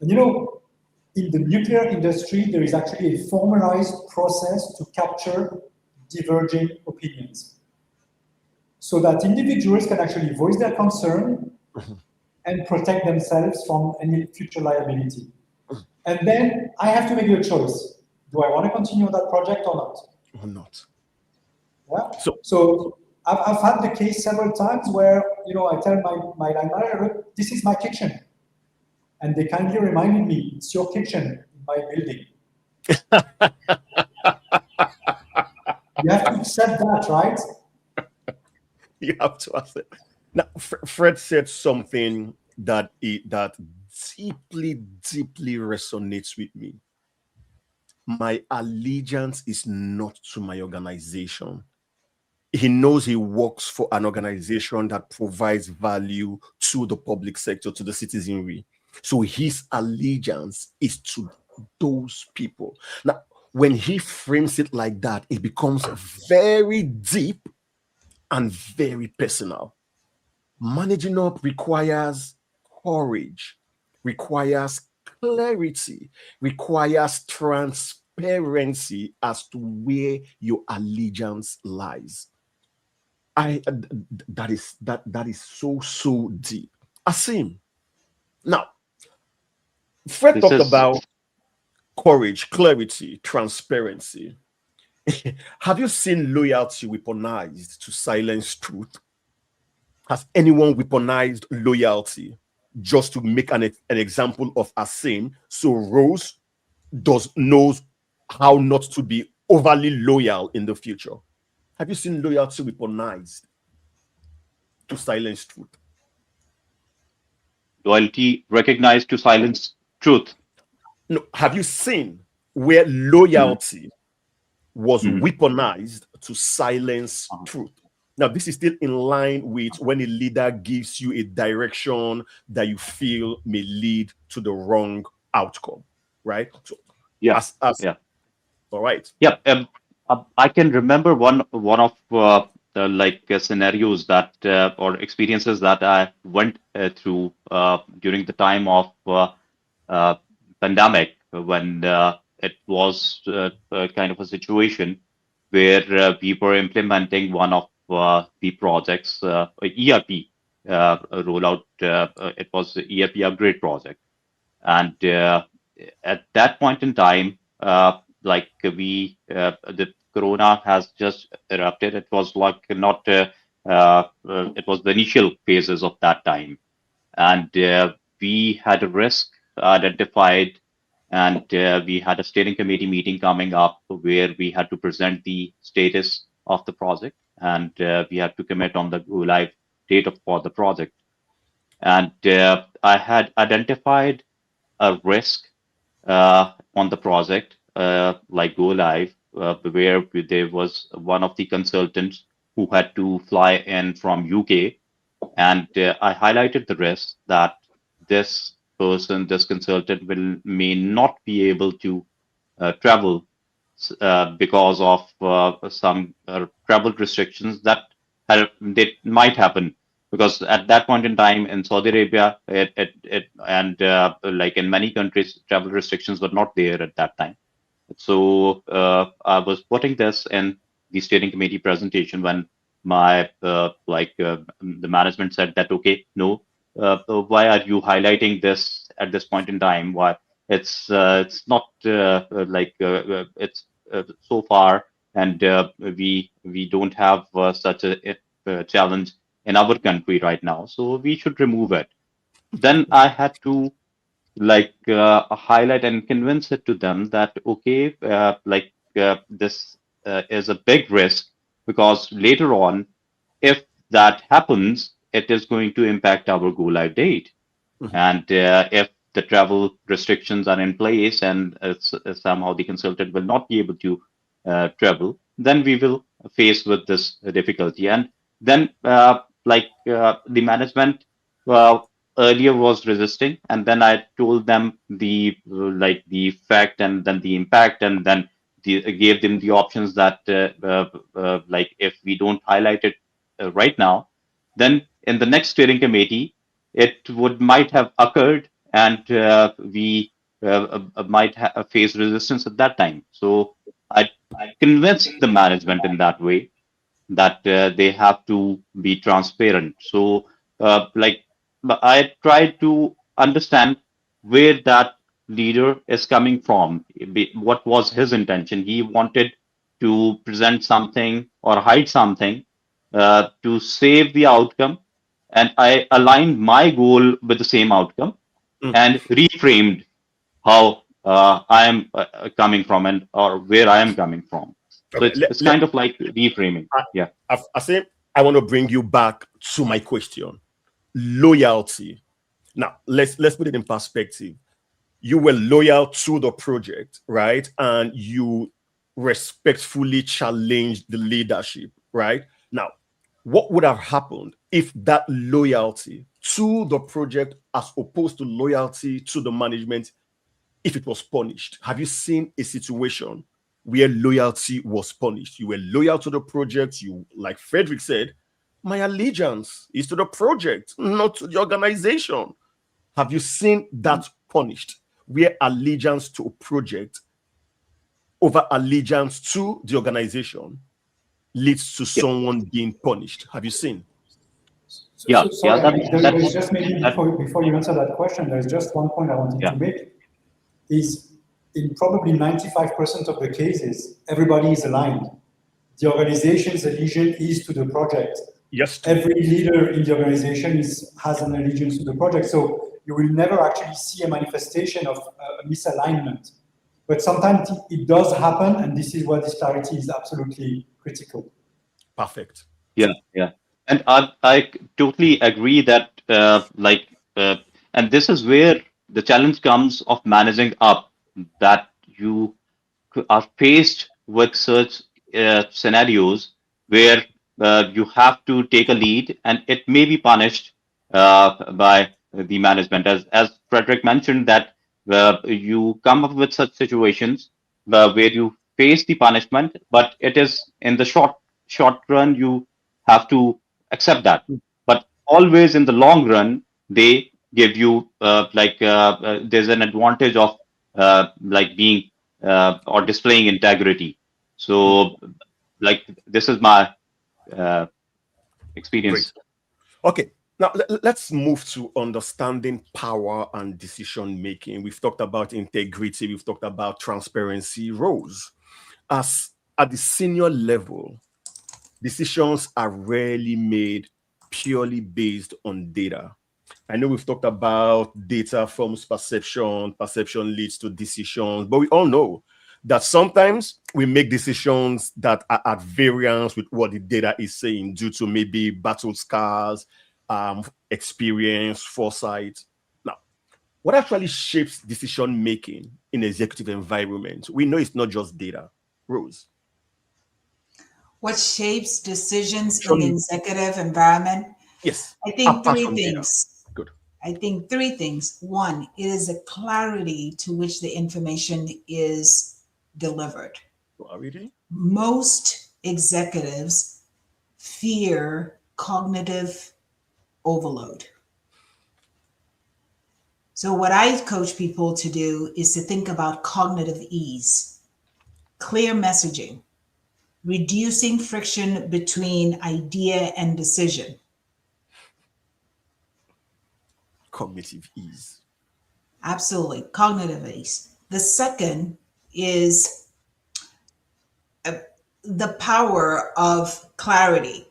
S2: And in the nuclear industry, there is actually a formalized process to capture diverging opinions, so that individuals can actually voice their concern and protect themselves from any future liability. And then I have to make a choice. Do I want to continue on that project or not?
S1: Or not.
S2: Yeah. So I've had the case several times where I tell my line manager, this is my kitchen. And they kindly reminded me, it's your kitchen in my building. You have to accept that, right?
S1: You have to accept. Now, Fred said something that deeply, deeply resonates with me. My allegiance is not to my organization. He knows he works for an organization that provides value to the public sector, to the citizenry. So his allegiance is to those people. Now, when he frames it like that, it becomes very deep and very personal. Managing up requires courage, requires clarity, requires transparency as to where your allegiance lies. That is so deep. Asim. Now, Fred
S3: This
S1: talked
S3: is
S1: about courage, clarity, transparency. Have you seen loyalty weaponized to silence truth? Has anyone weaponized loyalty just to make an example of Asim? So Rose does knows how not to be overly loyal in the future. Have you seen loyalty weaponized to silence truth?
S3: loyalty recognized to silence truth.
S1: No. Have you seen where
S3: Mm,
S1: loyalty was
S3: mm,
S1: weaponized to silence
S3: uh,
S1: truth? Now, this is still in line with when a leader gives you a direction that you feel may lead to the wrong outcome, right? So,
S3: yeah,
S1: as
S3: yeah,
S1: all right.
S3: yeah. I can remember one of the scenarios that or experiences that I went through during the time of uh, pandemic when it was kind of a situation where we were implementing one of the projects, ERP rollout. It was the ERP upgrade project, and at that point in time, the corona has just erupted. It was like not. It was the initial phases of that time, and we had a risk identified, and we had a steering committee meeting coming up where we had to present the status of the project, and we had to commit on the go live date for the project. And I had identified a risk on the project, like go live, where there was one of the consultants who had to fly in from UK, and I highlighted the risk that this person, this consultant, may not be able to travel because of some travel restrictions that might happen. Because at that point in time in Saudi Arabia, and like in many countries, travel restrictions were not there at that time. So I was putting this in the steering committee presentation when my the management said that okay, no, why are you highlighting this at this point in time? Why it's not it's so far, and we don't have such a challenge in our country right now, so we should remove it. Then I had to highlight and convince it to them that okay, this is a big risk because later on, if that happens, it is going to impact our go live date.
S1: Mhm.
S3: And if the travel restrictions are in place and somehow the consultant will not be able to travel, then we will face with this difficulty. And then, the management earlier was resisting, and then I told them the fact and then the impact, and then gave them the options that if we don't highlight it right now, then in the next steering committee it would might have occurred, and we might face resistance at that time. So I convinced the management in that way that they have to be transparent. So, I try to understand where that leader is coming from. What was his intention? He wanted to present something or hide something to save the outcome, and I aligned my goal with the same outcome
S1: Mm.
S3: and reframed how I am coming from and or where I am coming from. So it's kind of like reframing. Yeah.
S1: I say I want to bring you back to my question. Loyalty. Now, let's put it in perspective. You were loyal to the project, right? And you respectfully challenged the leadership, right? Now, what would have happened if that loyalty to the project as opposed to loyalty to the management, if it was punished? Have you seen a situation where loyalty was punished? You were loyal to the project. You, like Frederick said, my allegiance is to the project, not to the organization. Have you seen that punished, where allegiance to a project over allegiance to the organization leads to
S3: Yeah.
S1: someone being punished? Have you seen?
S3: Yeah.
S2: Sorry, there's just maybe
S3: that,
S2: before you answer that question, there's just one point I wanted to make. Is in probably 95% of the cases, everybody is aligned. The organization's allegiance is to the project.
S1: Yes.
S2: Every leader in the organization has an allegiance to the project. So you will never actually see a manifestation of a misalignment. But sometimes it does happen, and this is where this clarity is absolutely critical.
S1: Perfect.
S3: Yeah. And I totally agree that and this is where the challenge comes of managing up, that you are faced with such scenarios where you have to take a lead and it may be punished by the management. As Frederick mentioned, that you come up with such situations where you face the punishment, but it is in the short run you have to accept that. But always in the long run, they give you there's an advantage of being or displaying integrity. So, this is my experience.
S1: Great. Okay. Now let's move to understanding power and decision making. We've talked about integrity. We've talked about transparency. Rose, as at the senior level, decisions are rarely made purely based on data. I know we've talked about data forms perception, perception leads to decisions, but we all know that sometimes we make decisions that are at variance with what the data is saying due to maybe battle scars, experience, foresight. Now, what actually shapes decision making in executive environment? We know it's not just data. Rose.
S4: What shapes decisions in the executive environment?
S1: Yes.
S4: I think
S1: Apart
S4: three
S1: from data.
S4: things.
S1: Good.
S4: I think three things. One, it is a clarity to which the information is delivered.
S1: Clarity.
S4: Most executives fear cognitive overload. So what I coach people to do is to think about cognitive ease, clear messaging, reducing friction between idea and decision.
S1: Cognitive ease.
S4: Absolutely, cognitive ease. The second is the power of clarity.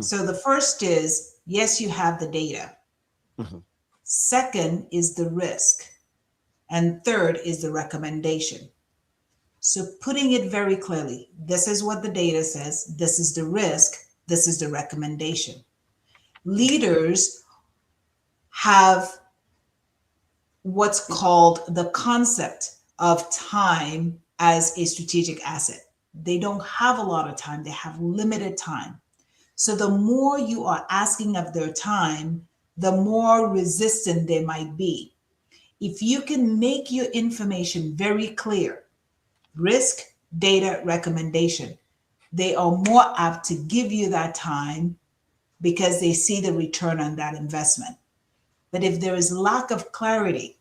S4: So the first is, yes, you have the data. Second is the risk. And third is the recommendation. So putting it very clearly, this is what the data says, this is the risk, this is the recommendation. Leaders have what's called the concept of time as a strategic asset. They don't have a lot of time, they have limited time. So the more you are asking of their time, the more resistant they might be. If you can make your information very clear, risk, data, recommendation, they are more apt to give you that time because they see the return on that investment. But if there is lack of clarity,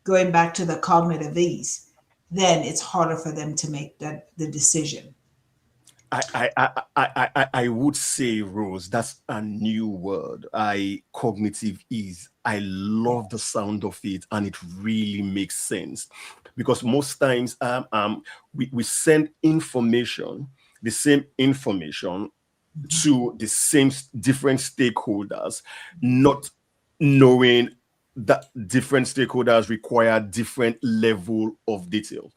S4: going back to the cognitive ease, then it's harder for them to make the decision.
S1: I would say, Rose, that's a new word. Cognitive ease. I love the sound of it, and it really makes sense because most times we send information, the same information to the same different stakeholders, not knowing that different stakeholders require different level of detail.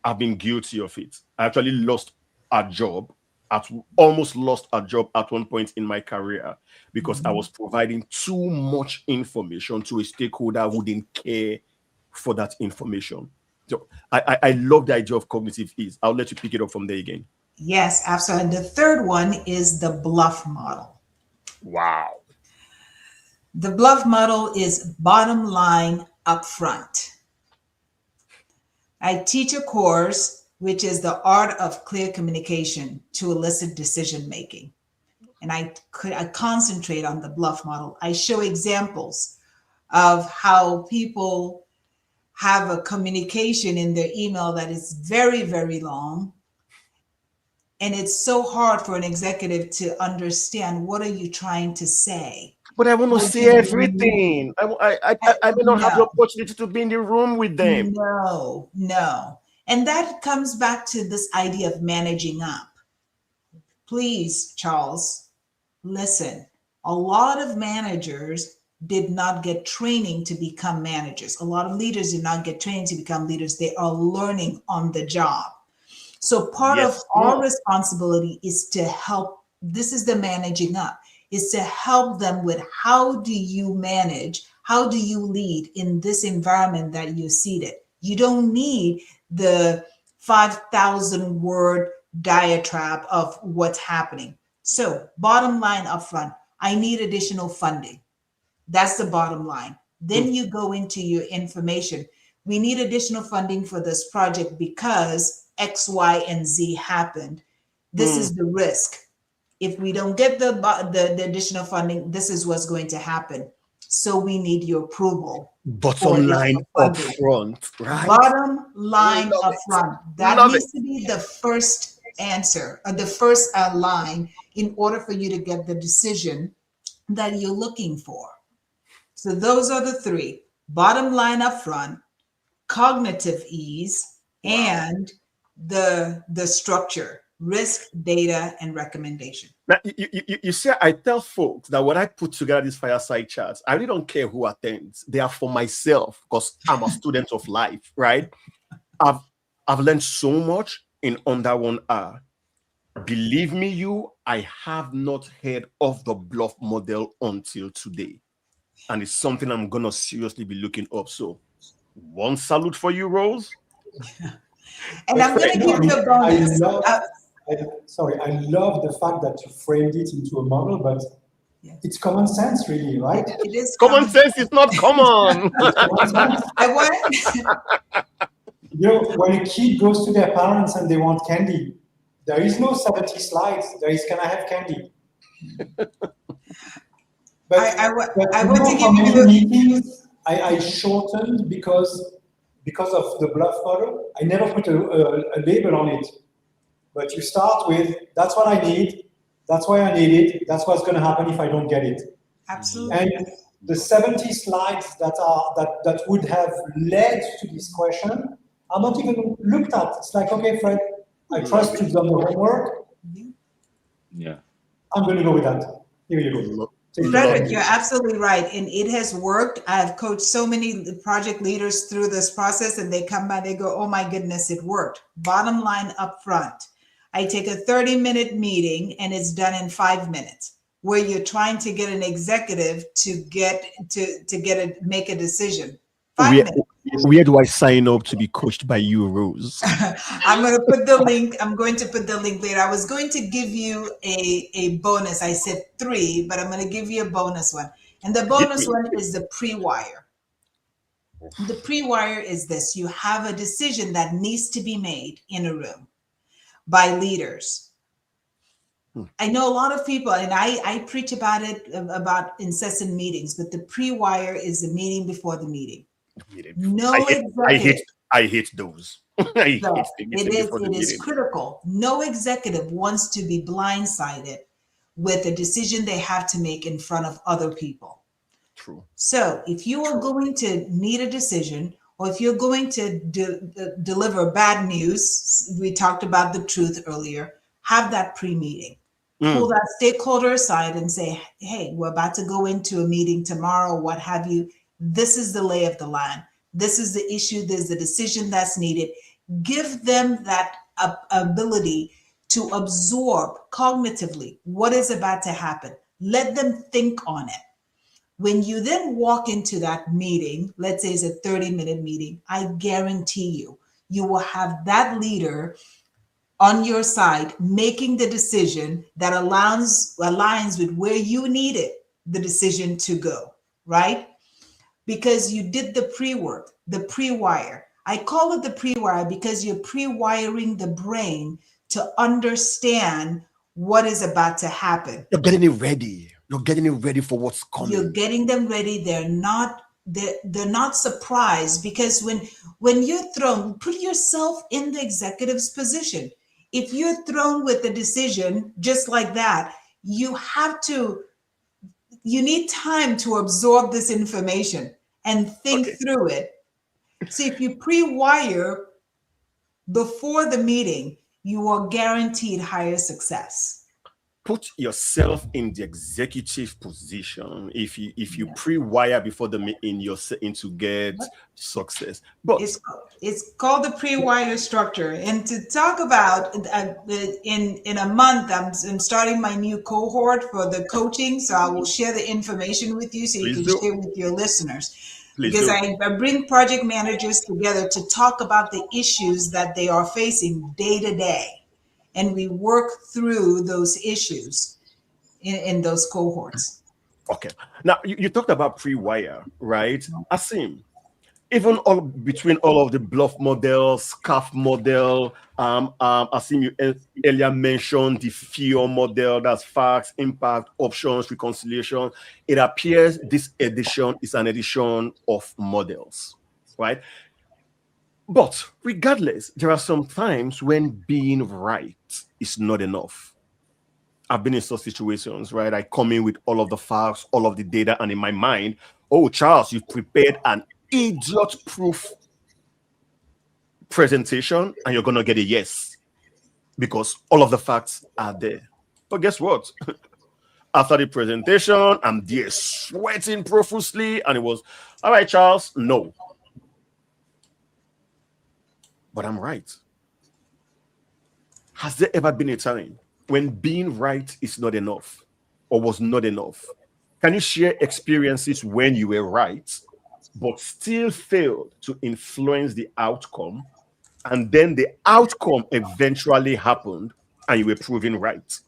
S1: I've been guilty of it. I actually lost a job, almost lost a job at one point in my career because I was providing too much information to a stakeholder who didn't care for that information. So I love the idea of cognitive ease. I'll let you pick it up from there again.
S4: Yes, absolutely. And the third one is the bluff model.
S1: Wow.
S4: The bluff model is bottom line upfront. I teach a course, which is the art of clear communication to elicit decision making. And I concentrate on the bluff model. I show examples of how people have a communication in their email that is very, very long. And it's so hard for an executive to understand, what are you trying to say?
S1: But I want to say everything. I may not have the opportunity to be in the room with them.
S4: No. And that comes back to this idea of managing up. Please, Charles, listen. A lot of managers did not get training to become managers. A lot of leaders did not get training to become leaders. They are learning on the job. So part of our responsibility is to help. This is the managing up, is to help them with, how do you manage? How do you lead in this environment that you're seated? You don't need the 5,000 word diatribe of what's happening. So bottom line upfront, I need additional funding. That's the bottom line. Then you go into your information. We need additional funding for this project because X, Y, and Z happened. This is the risk. If we don't get the additional funding, this is what's going to happen. So we need your approval.
S1: Bottom line up front, right?
S4: Bottom line up front. That needs to be the first answer, or the first line, in order for you to get the decision that you're looking for. So those are the three: bottom line up front, cognitive ease, and the structure: risk, data, and recommendation.
S1: Now, you see, I tell folks that when I put together these fireside chats, I really don't care who attends. They are for myself because I'm a student of life, right? I've learned so much in under 1 hour. Believe me, I have not heard of the bluff model until today. And it's something I'm going to seriously be looking up. So one salute for you, Rose.
S4: And I'm going to give you a bonus.
S2: I love the fact that you framed it into a model, but it's common sense, really, right?
S4: It is
S1: common sense. It's not common.
S2: When a kid goes to their parents and they want candy, there is no 70 slides. There is, can I have candy? But
S4: I want to give you
S2: meetings, I shortened because of the bluff model. I never put a label on it. But you start with, that's what I need, that's why I need it, that's what's going to happen if I don't get it.
S4: Absolutely.
S2: And the 70 slides that would have led to this question are not even looked at. It's like, okay, Fred, I trust you've done the homework.
S3: Yeah.
S2: I'm going to go with that. Here you go.
S4: Frederick, you're absolutely right. And it has worked. I've coached so many project leaders through this process, and they come by, they go, oh my goodness, it worked. Bottom line up front. I take a 30-minute meeting and it's done in 5 minutes, where you're trying to get an executive to make a decision. 5 minutes.
S1: Where do I sign up to be coached by you, Rose?
S4: I'm going to put the link. I'm going to put the link later. I was going to give you a bonus. I said 3, but I'm going to give you a bonus one. And the bonus one is the pre-wire. The pre-wire is this: you have a decision that needs to be made in a room by leaders. I know a lot of people, and I preach about it, about incessant meetings, but the pre-wire is the meeting before the meeting.
S1: I hate those.
S4: It is critical. No executive wants to be blindsided with a decision they have to make in front of other people.
S1: True.
S4: So if you are going to need a decision, or if you're going to deliver bad news, we talked about the truth earlier, have that pre-meeting. Pull that stakeholder aside and say, hey, we're about to go into a meeting tomorrow, what have you. This is the lay of the land. This is the issue. There's the decision that's needed. Give them that ability to absorb cognitively what is about to happen. Let them think on it. When you then walk into that meeting, let's say it's a 30-minute meeting, I guarantee you, you will have that leader on your side making the decision that aligns with where you needed the decision to go, right? Because you did the pre-work, the pre-wire. I call it the pre-wire because you're pre-wiring the brain to understand what is about to happen.
S1: You're getting it ready. You're getting it ready for what's coming.
S4: You're getting them ready. They're not surprised, because when you're thrown, put yourself in the executive's position. If you're thrown with a decision just like that, you need time to absorb this information and think through it. So if you pre-wire before the meeting, you are guaranteed higher success.
S1: Put yourself in the executive position. If you pre-wire before the meeting, you're setting to get success. But
S4: it's called the pre-wire structure. And to talk about in a month, I'm starting my new cohort for the coaching, so I will share the information with you so you can share with your listeners. Because I bring project managers together to talk about the issues that they are facing day to day. And we work through those issues in those cohorts.
S1: Okay. Now, you talked about pre-wire, right? Asim, even between all of the bluff models, SCAF model, Asim, you earlier mentioned the FEAR model, that's facts, impact, options, reconciliation. It appears this edition is an edition of models, right? But regardless, there are some times when being right is not enough. I've been in such situations, right? I come in with all of the facts, all of the data, and in my mind, oh, Charles, you've prepared an idiot-proof presentation, and you're going to get a yes because all of the facts are there. But guess what? After the presentation, I'm there sweating profusely, and it was, all right, Charles, no. But I'm right. Has there ever been a time when being right is not enough or was not enough? Can you share experiences when you were right, but still failed to influence the outcome, and then the outcome eventually happened and you were proven right?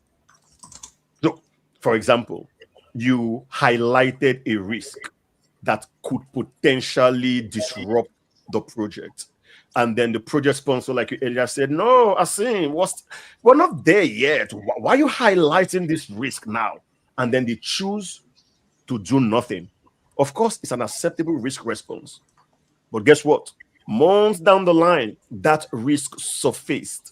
S1: So, for example, you highlighted a risk that could potentially disrupt the project. And then the project sponsor, like you earlier said, no, Asim, we're not there yet. Why are you highlighting this risk now? And then they choose to do nothing. Of course, it's an acceptable risk response. But guess what? Months down the line, that risk surfaced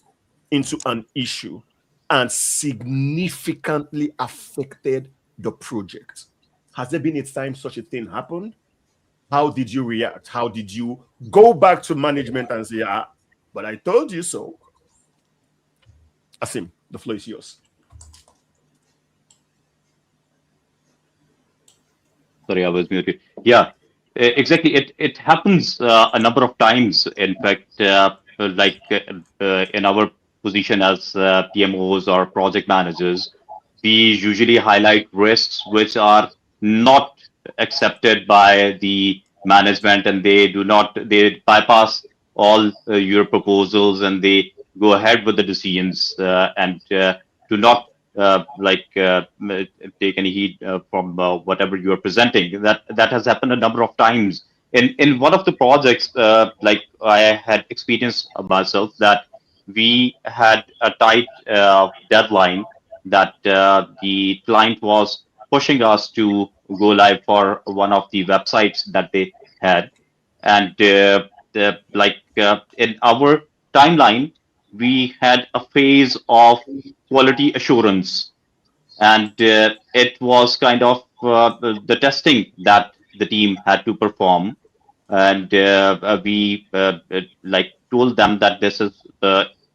S1: into an issue and significantly affected the project. Has there been a time such a thing happened? How did you react? How did you go back to management and say, but I told you so? Asim, the floor is yours.
S3: Sorry, I was muted. Yeah, exactly. It happens a number of times. In fact, in our position as PMOs or project managers, we usually highlight risks which are not accepted by the management, and they bypass all your proposals, and they go ahead with the decisions and do not take any heed from whatever you are presenting. That has happened a number of times. In one of the projects, I had experienced myself, that we had a tight deadline that the client was pushing us to go live for one of the websites that they had, and in our timeline, we had a phase of quality assurance, and it was kind of the testing that the team had to perform, and we told them that this is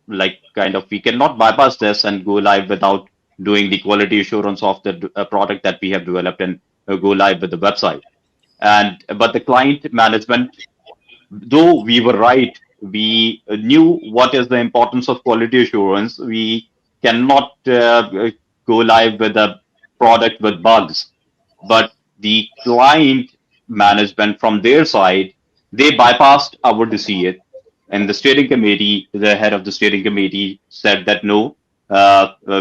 S3: we cannot bypass this and go live without doing the quality assurance of the product that we have developed, and go live with the website. But the client management, though we were right we knew what is the importance of quality assurance. We cannot go live with a product with bugs, but the client management from their side, they bypassed our decision. And the steering committee, the head of the steering committee said that no,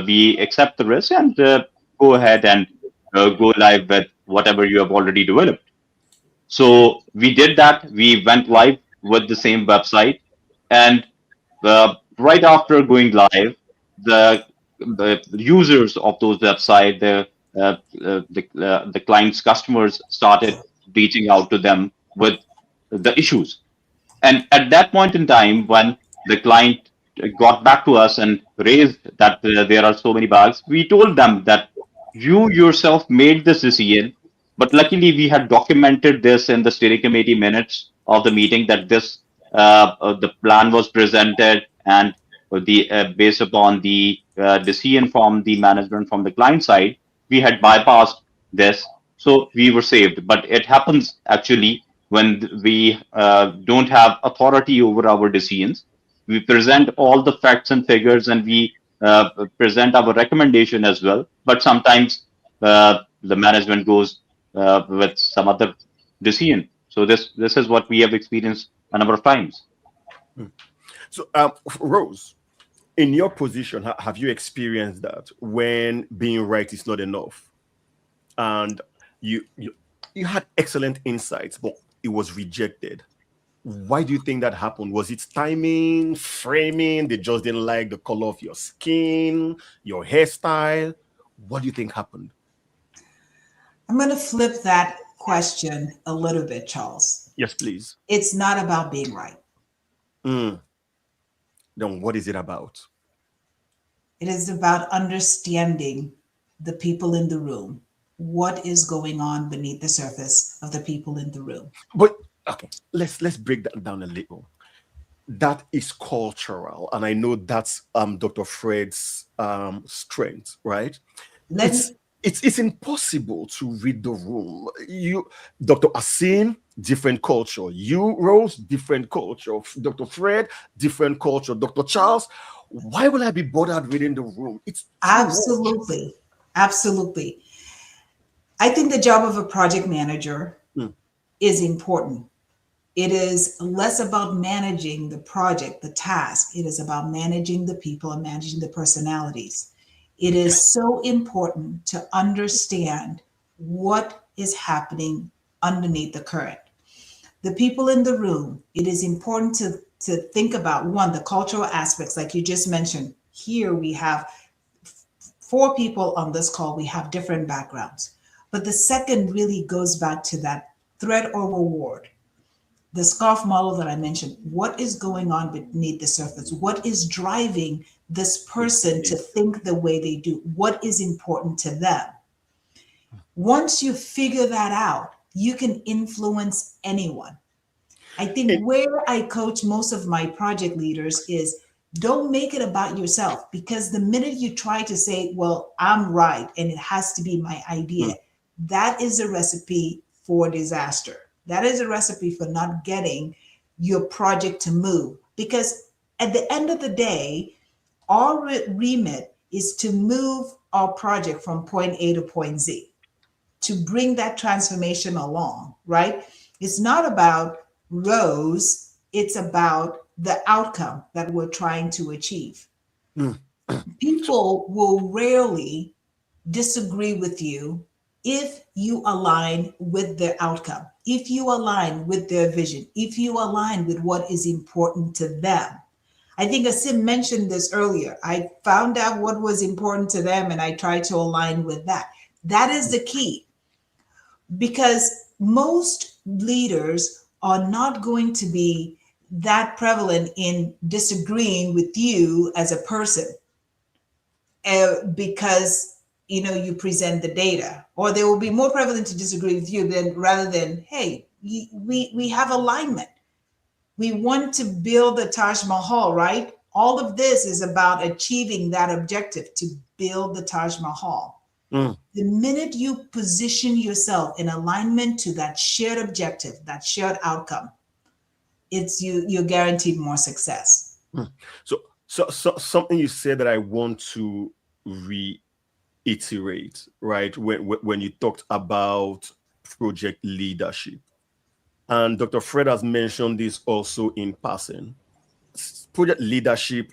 S3: we accept the risk and go ahead and go live with whatever you have already developed. So we did that. We went live with the same website, and right after going live, the users of those websites, the client's customers started reaching out to them with the issues. And at that point in time, when the client got back to us and raised that there are so many bugs, we told them that you yourself made this decision. But luckily, we had documented this in the steering committee minutes of the meeting that the plan was presented, and the based upon the decision from the management from the client side, we had bypassed this, so we were saved. But it happens actually when we don't have authority over our decisions. We present all the facts and figures, and we present our recommendation as well. But sometimes the management goes with some other decision. So this is what we have experienced a number of times.
S1: So, Rose, in your position, have you experienced that when being right is not enough, and you had excellent insights, but it was rejected? Why do you think that happened? Was it timing, framing? They just didn't like the color of your skin, your hairstyle? What do you think happened?
S4: I'm going to flip that question a little bit, Charles.
S1: Yes, please.
S4: It's not about being right.
S1: Then what is it about?
S4: It is about understanding the people in the room. What is going on beneath the surface of the people in the room?
S1: But okay, let's break that down a little. That is cultural, and I know that's Dr. Fred's strength, right? It's impossible to read the room. You, Dr. Asim, different culture. You, Rose, different culture. Dr. Fred, different culture. Dr. Charles, why will I be bothered reading the room? It's
S4: absolutely. I think the job of a project manager is important. It is less about managing the project, the task. It is about managing the people and managing the personalities. It is so important to understand what is happening underneath the current. The people in the room, it is important to think about, one, the cultural aspects, like you just mentioned. Here we have 4 people on this call, we have different backgrounds. But the second really goes back to that threat or reward. The SCARF model that I mentioned, what is going on beneath the surface? What is driving this person to think the way they do? What is important to them? Once you figure that out, you can influence anyone. I think where I coach most of my project leaders is don't make it about yourself, because the minute you try to say, well, I'm right and it has to be my idea, that is a recipe for disaster. That is a recipe for not getting your project to move. Because at the end of the day, our remit is to move our project from point A to point Z, to bring that transformation along, right? It's not about Rose, it's about the outcome that we're trying to achieve. People will rarely disagree with you if you align with their outcome, if you align with their vision, if you align with what is important to them. I think Asim mentioned this earlier. I found out what was important to them and I tried to align with that. That is the key, because most leaders are not going to be that prevalent in disagreeing with you as a person because you present the data, or they will be more prevalent to disagree with you rather than, hey, we have alignment. We want to build the Taj Mahal, right? All of this is about achieving that objective, to build the Taj Mahal. The minute you position yourself in alignment to that shared objective, that shared outcome, it's you're guaranteed more success.
S1: So something you said that I want to reiterate, right? When you talked about project leadership, and Dr. Fred has mentioned this also in passing. Project leadership,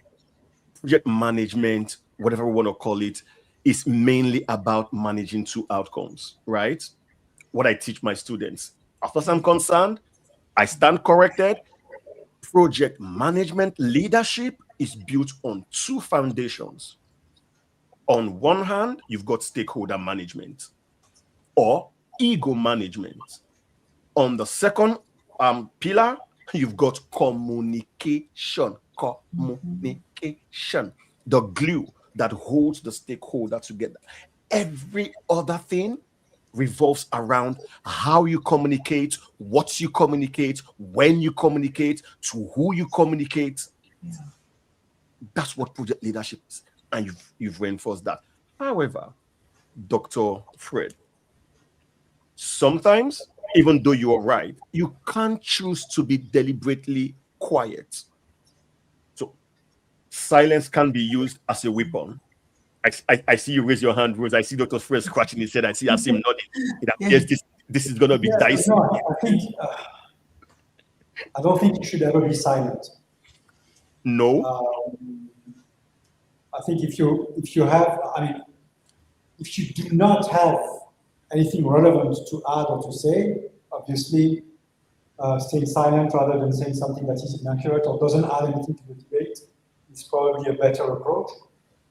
S1: project management, whatever we want to call it, is mainly about managing two outcomes, right? What I teach my students. As far as I'm concerned, I stand corrected. Project management leadership is built on two foundations. On one hand, you've got stakeholder management or ego management. On the second pillar, you've got communication. Communication, the glue that holds the stakeholder together. Every other thing revolves around how you communicate, what you communicate, when you communicate, to who you communicate.
S4: Yeah.
S1: That's what project leadership is, and you've reinforced that. However, Dr. Fred, sometimes, even though you are right, you can't choose to be deliberately quiet. So silence can be used as a weapon. I see you raise your hand, Rose. I see Dr. Fred scratching his head. I see him nodding. It appears this is going to be dicey.
S2: No, I don't think you should ever be silent.
S1: No.
S2: I think if you have, if you do not have anything relevant to add or to say, obviously staying silent rather than saying something that is inaccurate or doesn't add anything to the debate is probably a better approach.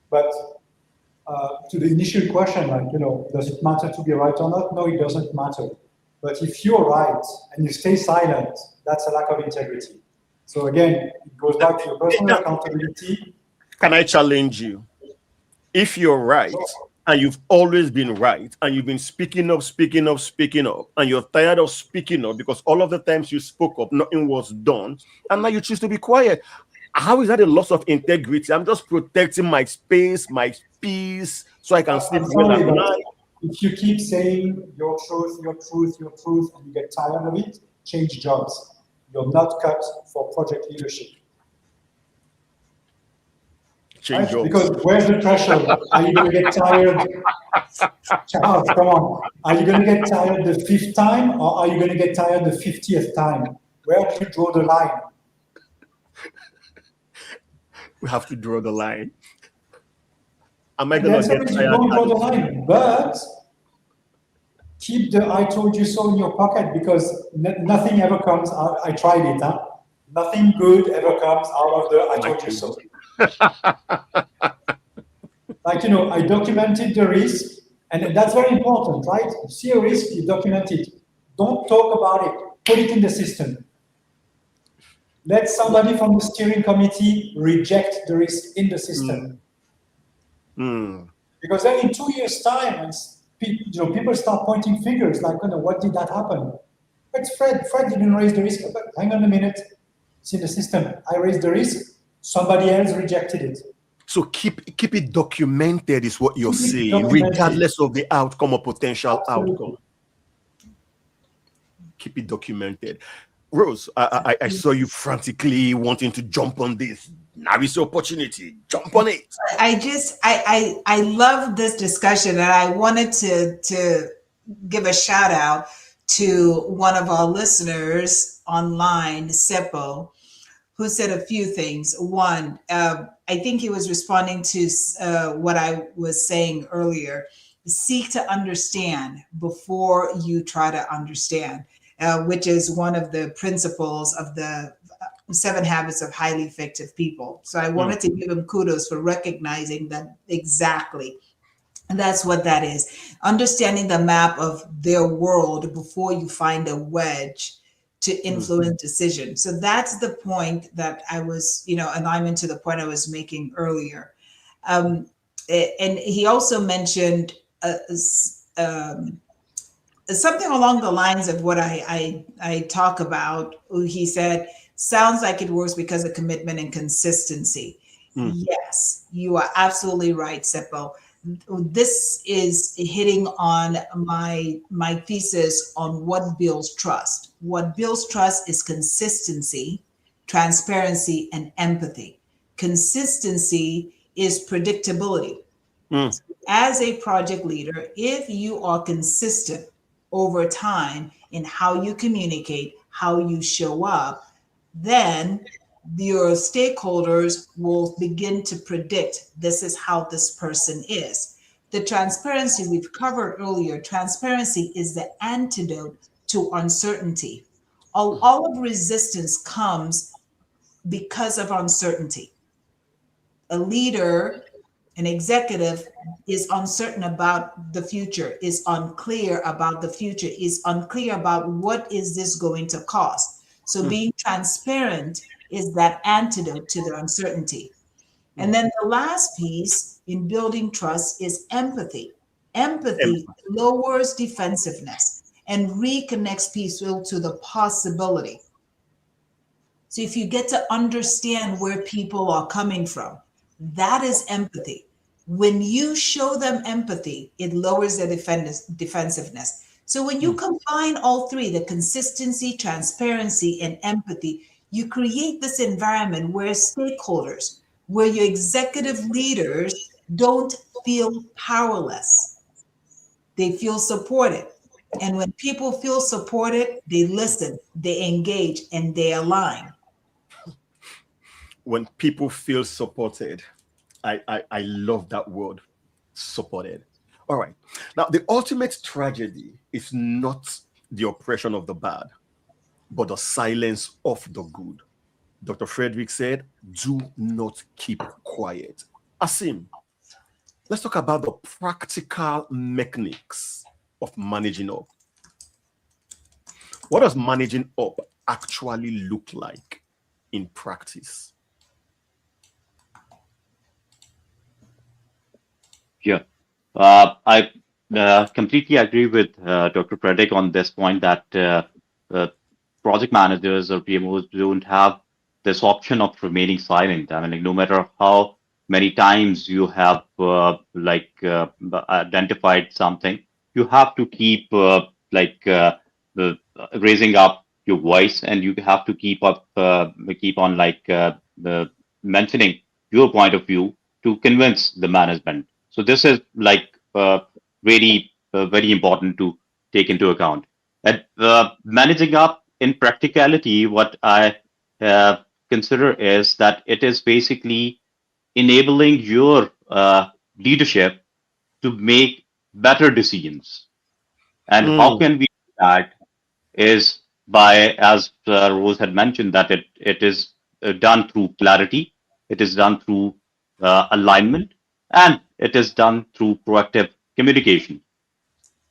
S2: But to the initial question, does it matter to be right or not? No, it doesn't matter. But if you're right and you stay silent, that's a lack of integrity. So again, it goes back to your personal accountability.
S1: Can I challenge you? If you're right, and you've always been right, and you've been speaking up, and you're tired of speaking up because all of the times you spoke up, nothing was done, and now you choose to be quiet. How is that a loss of integrity? I'm just protecting my space, my peace, so I can sleep well at night.
S2: If you keep saying your truth, and you get tired of it, change jobs. You're not cut for project leadership.
S1: Change jobs.
S2: Because where's the threshold? Are you going to get tired? Charles, come on. Are you going to get tired the 5th time, or are you going to get tired the 50th time? Where do you draw the line?
S1: We have to draw the line. Am I going to get tired?
S2: Don't draw the line, but keep the "I told you so" in your pocket, because nothing ever comes out. I tried it, huh? Nothing good ever comes out of the "I told you so." I documented the risk, and that's very important, right? You see a risk, you document it. Don't talk about it. Put it in the system. Let somebody from the steering committee reject the risk in the system. Because then in 2 years' time, people start pointing fingers like, what did that happen? But Fred didn't raise the risk. But hang on a minute, it's in the system. I raised the risk, somebody else rejected it.
S1: So keep it documented is what you're saying, regardless of the outcome or potential outcome. Keep it documented. Rose, I saw you frantically wanting to jump on this. Now is the opportunity. Jump on it.
S4: I love this discussion, and I wanted to give a shout out to one of our listeners online, Seppo, who said a few things. One, I think he was responding to what I was saying earlier. Seek to understand before you try to understand. Which is one of the principles of the 7 Habits of Highly Effective People. So I wanted to give him kudos for recognizing that exactly. And that's what that is. Understanding the map of their world before you find a wedge to influence decision. So that's the point that I was, alignment to the point I was making earlier. And he also mentioned something along the lines of what I talk about. He said, sounds like it works because of commitment and consistency. Yes, you are absolutely right, Seppo. this is hitting on my thesis on what builds trust. What builds trust is consistency, transparency, and empathy. Consistency is predictability.
S1: Mm.
S4: As a project leader, if you are consistent over time in how you communicate, how you show up, then your stakeholders will begin to predict this is how this person is. The transparency we've covered earlier, transparency is the antidote to uncertainty. All of resistance comes because of uncertainty. A leader, an executive is uncertain about the future, is unclear about the future, is unclear about what is this going to cost. So being transparent is that antidote to the uncertainty. And then the last piece in building trust is empathy. Empathy lowers defensiveness and reconnects people to the possibility. So if you get to understand where people are coming from, that is empathy. When you show them empathy, it lowers their defensiveness. So when you combine all three, the consistency, transparency, and empathy, you create this environment where stakeholders, where your executive leaders don't feel powerless. They feel supported. And when people feel supported, they listen, they engage, and they align.
S1: When people feel supported, I love that word, supported. All right. Now, the ultimate tragedy is not the oppression of the bad, but the silence of the good. Dr. Frederick said, do not keep quiet. Asim, let's talk about the practical mechanics of managing up. What does managing up actually look like in practice?
S3: Yeah. I completely agree with Dr. Predick on this point that uh, project managers or PMOs don't have this option of remaining silent. I mean, like, no matter how many times you have identified something, you have to keep raising up your voice, and you have to keep on mentioning your point of view to convince the management. So this is really very important to take into account. And managing up in practicality, what I consider is that it is basically enabling your leadership to make better decisions. And how
S1: Mm,
S3: can we do that is by, as Rose had mentioned, that it is done through clarity, it is done through alignment, and it is done through proactive communication.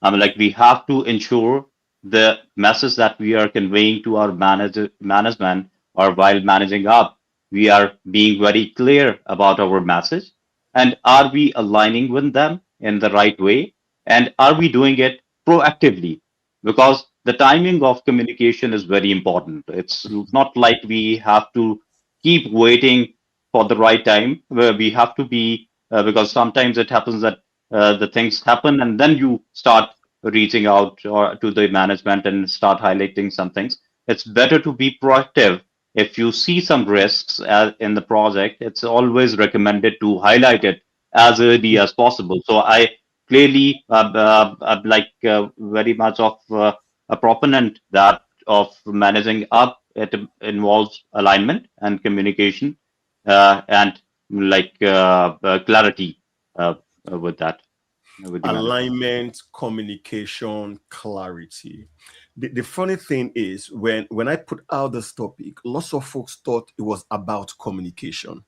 S3: I mean, like, we have to ensure the message that we are conveying to our management, or while managing up, we are being very clear about our message. And are we aligning with them in the right way? And are we doing it proactively? Because the timing of communication is very important. It's not like we have to keep waiting for the right time, where we have to be, because sometimes it happens that the things happen and then you start reaching out or to the management and start highlighting some things. It's better to be proactive. If you see some risks in the project, it's always recommended to highlight it as early as possible. So I clearly very much of a proponent that of managing up. It involves alignment and communication and clarity with that, with the management.
S1: alignment, communication, clarity. The funny thing is, when I put out this topic, lots of folks thought it was about communication.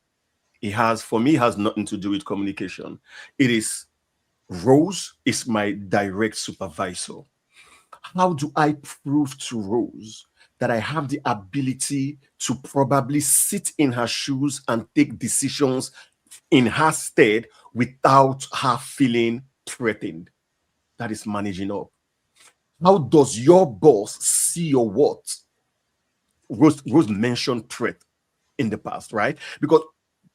S1: It has, for me, it has nothing to do with communication. It is Rose is my direct supervisor. How do I prove to Rose that I have the ability to probably sit in her shoes and take decisions in her stead without her feeling threatened? That is managing up. How does your boss see your what? Rose mentioned threat in the past, right? Because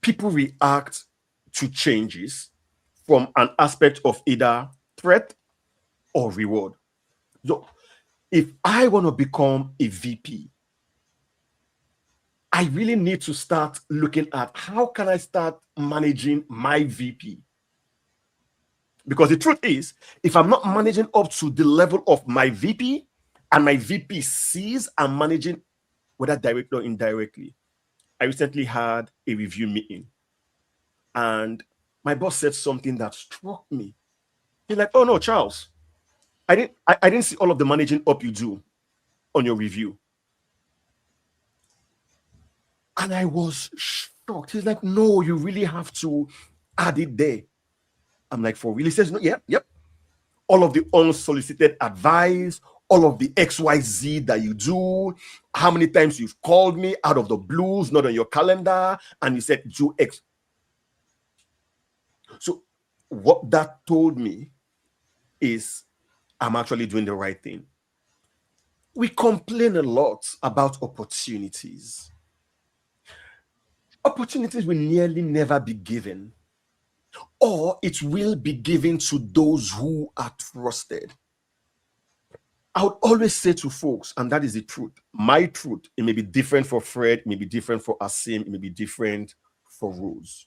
S1: people react to changes from an aspect of either threat or reward. So if I want to become a VP, I really need to start looking at how can I start managing my VP? Because the truth is, if I'm not managing up to the level of my VP and my VP sees I'm managing, whether directly or indirectly. I recently had a review meeting and my boss said something that struck me. He's like, "Oh no, Charles, I didn't see all of the managing up you do on your review." And I was shocked. He's like, "No, you really have to add it there." I'm like, "For real?" He says, "No, yep. All of the unsolicited advice, all of the XYZ that you do, how many times you've called me out of the blues, not on your calendar, and you said do X." So what that told me is I'm actually doing the right thing. We complain a lot about opportunities. Opportunities will nearly never be given, or it will be given to those who are trusted. I would always say to folks, and that is the truth, my truth, it may be different for Fred, it may be different for Asim, it may be different for Rose.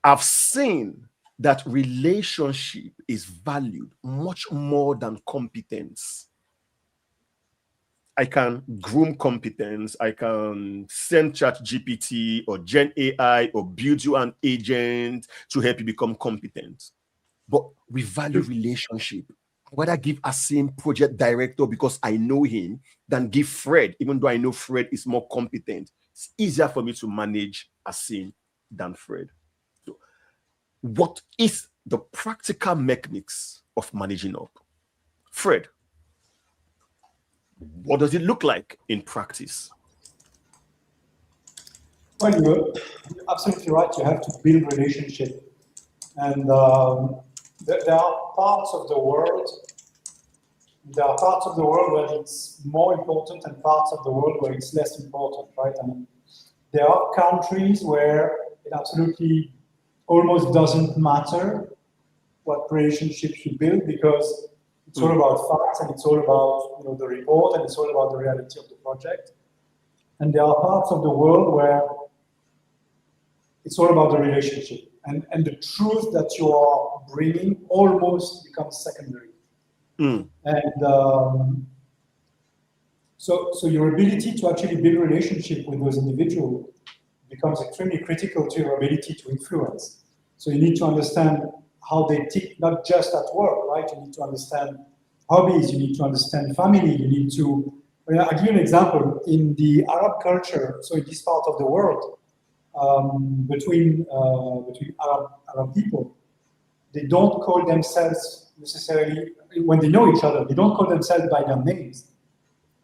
S1: I've seen that relationship is valued much more than competence. I can groom competence. I can send ChatGPT or Gen AI or build you an agent to help you become competent. But we value relationship. Whether give Asim project director because I know him than give Fred, even though I know Fred is more competent. It's easier for me to manage Asim than Fred. So what is the practical mechanics of managing up? Fred, what does it look like in practice?
S2: Well, you're absolutely right. You have to build relationship. And there are parts of the world where it's more important and parts of the world where it's less important, right? And there are countries where it absolutely almost doesn't matter what relationships you build because it's all about facts and it's all about the report and it's all about the reality of the project. And there are parts of the world where it's all about the relationship and the truth that you are bringing almost becomes secondary. And so your ability to actually build a relationship with those individuals becomes extremely critical to your ability to influence. So you need to understand how they tick, not just at work, right? You need to understand hobbies, you need to understand family, you need to, I'll give you an example. In the Arab culture, so in this part of the world, between Arab people, they don't call themselves necessarily, when they know each other, they don't call themselves by their names.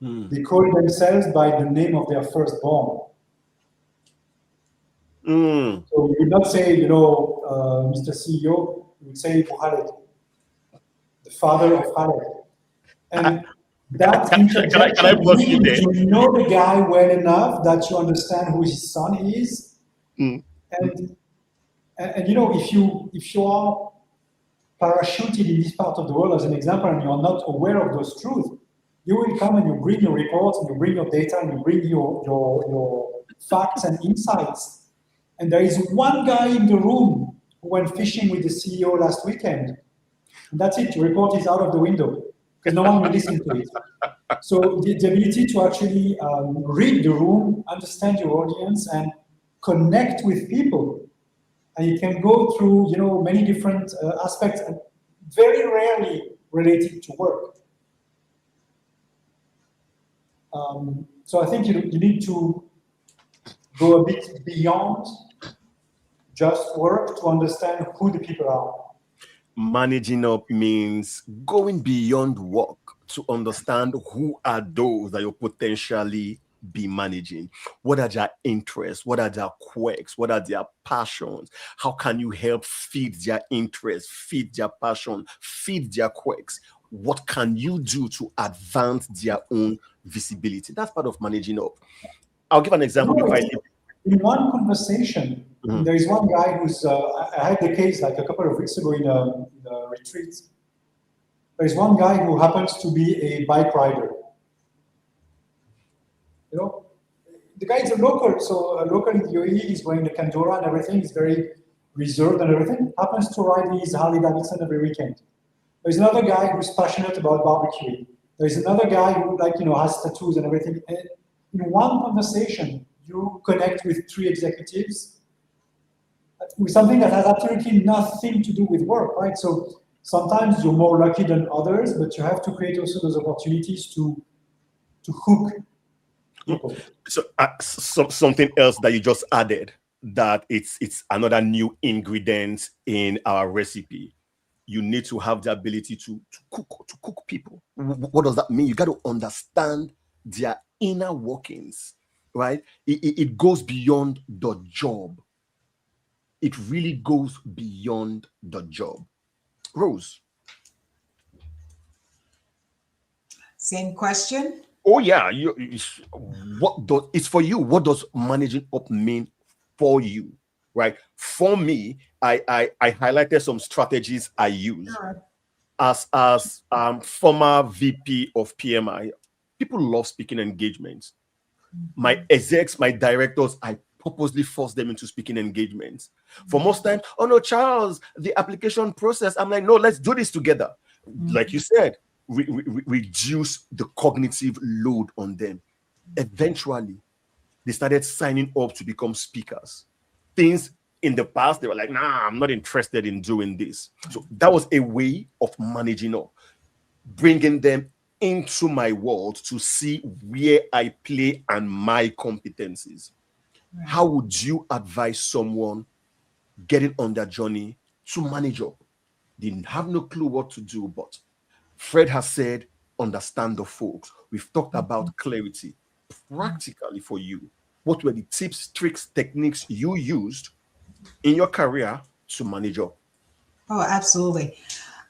S2: They call themselves by the name of their firstborn. So you would not say, Mr. CEO, you would say Khaled, the father of Khaled. And that interjection means you know the guy well enough that you understand who his son is. And if you are parachuted in this part of the world as an example and you are not aware of those truths, you will come and you bring your reports and you bring your data and you bring your facts and insights. And there is one guy in the room who went fishing with the CEO last weekend. And that's it, your report is out of the window because no one will listen to it. So the ability to actually read the room, understand your audience, and connect with people. And it can go through, many different aspects, and very rarely related to work. So I think you need to go a bit beyond just work to understand who the people are.
S1: Managing up means going beyond work to understand who are those that you'll potentially be managing. What are their interests? What are their quirks? What are their passions? How can you help feed their interests, feed their passion, feed their quirks? What can you do to advance their own visibility? That's part of managing up. I'll give an example before I leave.
S2: In one conversation,
S1: Mhm.
S2: There is one guy who's, I had the case like a couple of weeks ago in a retreat. There is one guy who happens to be a bike rider. You know, the guy is a local, so a local in the UAE, he's wearing the Kandura and everything, he's very reserved and everything, happens to ride his Harley Davidson every weekend. There's another guy who's passionate about barbecuing. There's another guy who, like, you know, has tattoos and everything. And in one conversation, you connect with 3 executives with something that has absolutely nothing to do with work, right? So sometimes you're more lucky than others, but you have to create also those opportunities to hook people.
S1: So, something else that you just added, that it's another new ingredient in our recipe. You need to have the ability to cook people. What does that mean? You got to understand their inner workings, right? It goes beyond the job. It really goes beyond the job. Rose.
S4: Same question.
S1: Oh yeah, it's for you? What does managing up mean for you? Right. For me, I highlighted some strategies I use.
S4: Sure.
S1: As former VP of PMI. People love speaking engagements. My execs, my directors, I purposely force them into speaking engagements. For most time, oh no, Charles, the application process. I'm like, no, let's do this together. Like you said, reduce the cognitive load on them. Eventually, they started signing up to become speakers. Things in the past, they were like, nah, I'm not interested in doing this. So that was a way of managing up, bringing them into my world to see where I play and my competencies.
S4: Right.
S1: How would you advise someone getting on their journey to manage up? They have no clue what to do, but Fred has said, understand the folks. We've talked about clarity. Practically for you, what were the tips, tricks, techniques you used in your career to manage up?
S4: Oh, absolutely.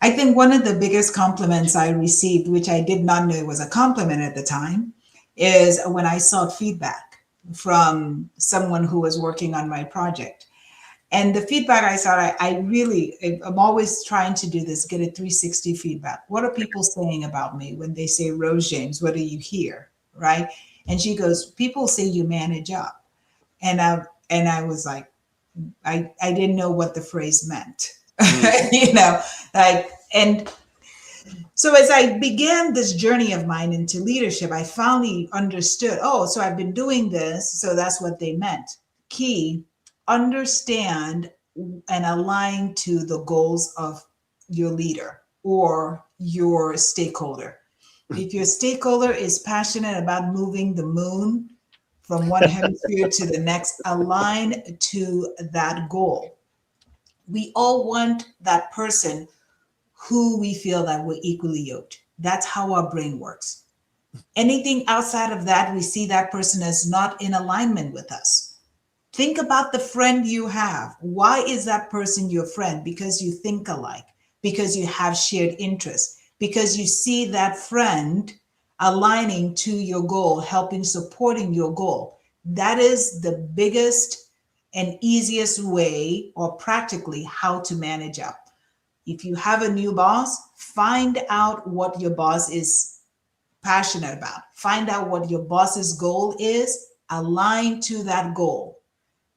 S4: I think one of the biggest compliments I received, which I did not know was a compliment at the time, is when I sought feedback from someone who was working on my project. And the feedback I sought, I'm always trying to do this, get a 360 feedback. What are people saying about me when they say, Rose James, what do you hear? Right? And she goes, people say you manage up. And I was like, I didn't know what the phrase meant. You know, like, and so as I began this journey of mine into leadership, I finally understood, oh, so I've been doing this, so that's what they meant. Key, understand and align to the goals of your leader or your stakeholder. If your stakeholder is passionate about moving the moon from one hemisphere to the next, align to that goal. We all want that person who we feel that we're equally yoked. That's how our brain works. Anything outside of that, we see that person as not in alignment with us. Think about the friend you have. Why is that person your friend? Because you think alike, because you have shared interests, because you see that friend aligning to your goal, helping, supporting your goal. That is the biggest and easiest way, or practically, how to manage up. If you have a new boss, find out what your boss is passionate about. Find out what your boss's goal is. Align to that goal.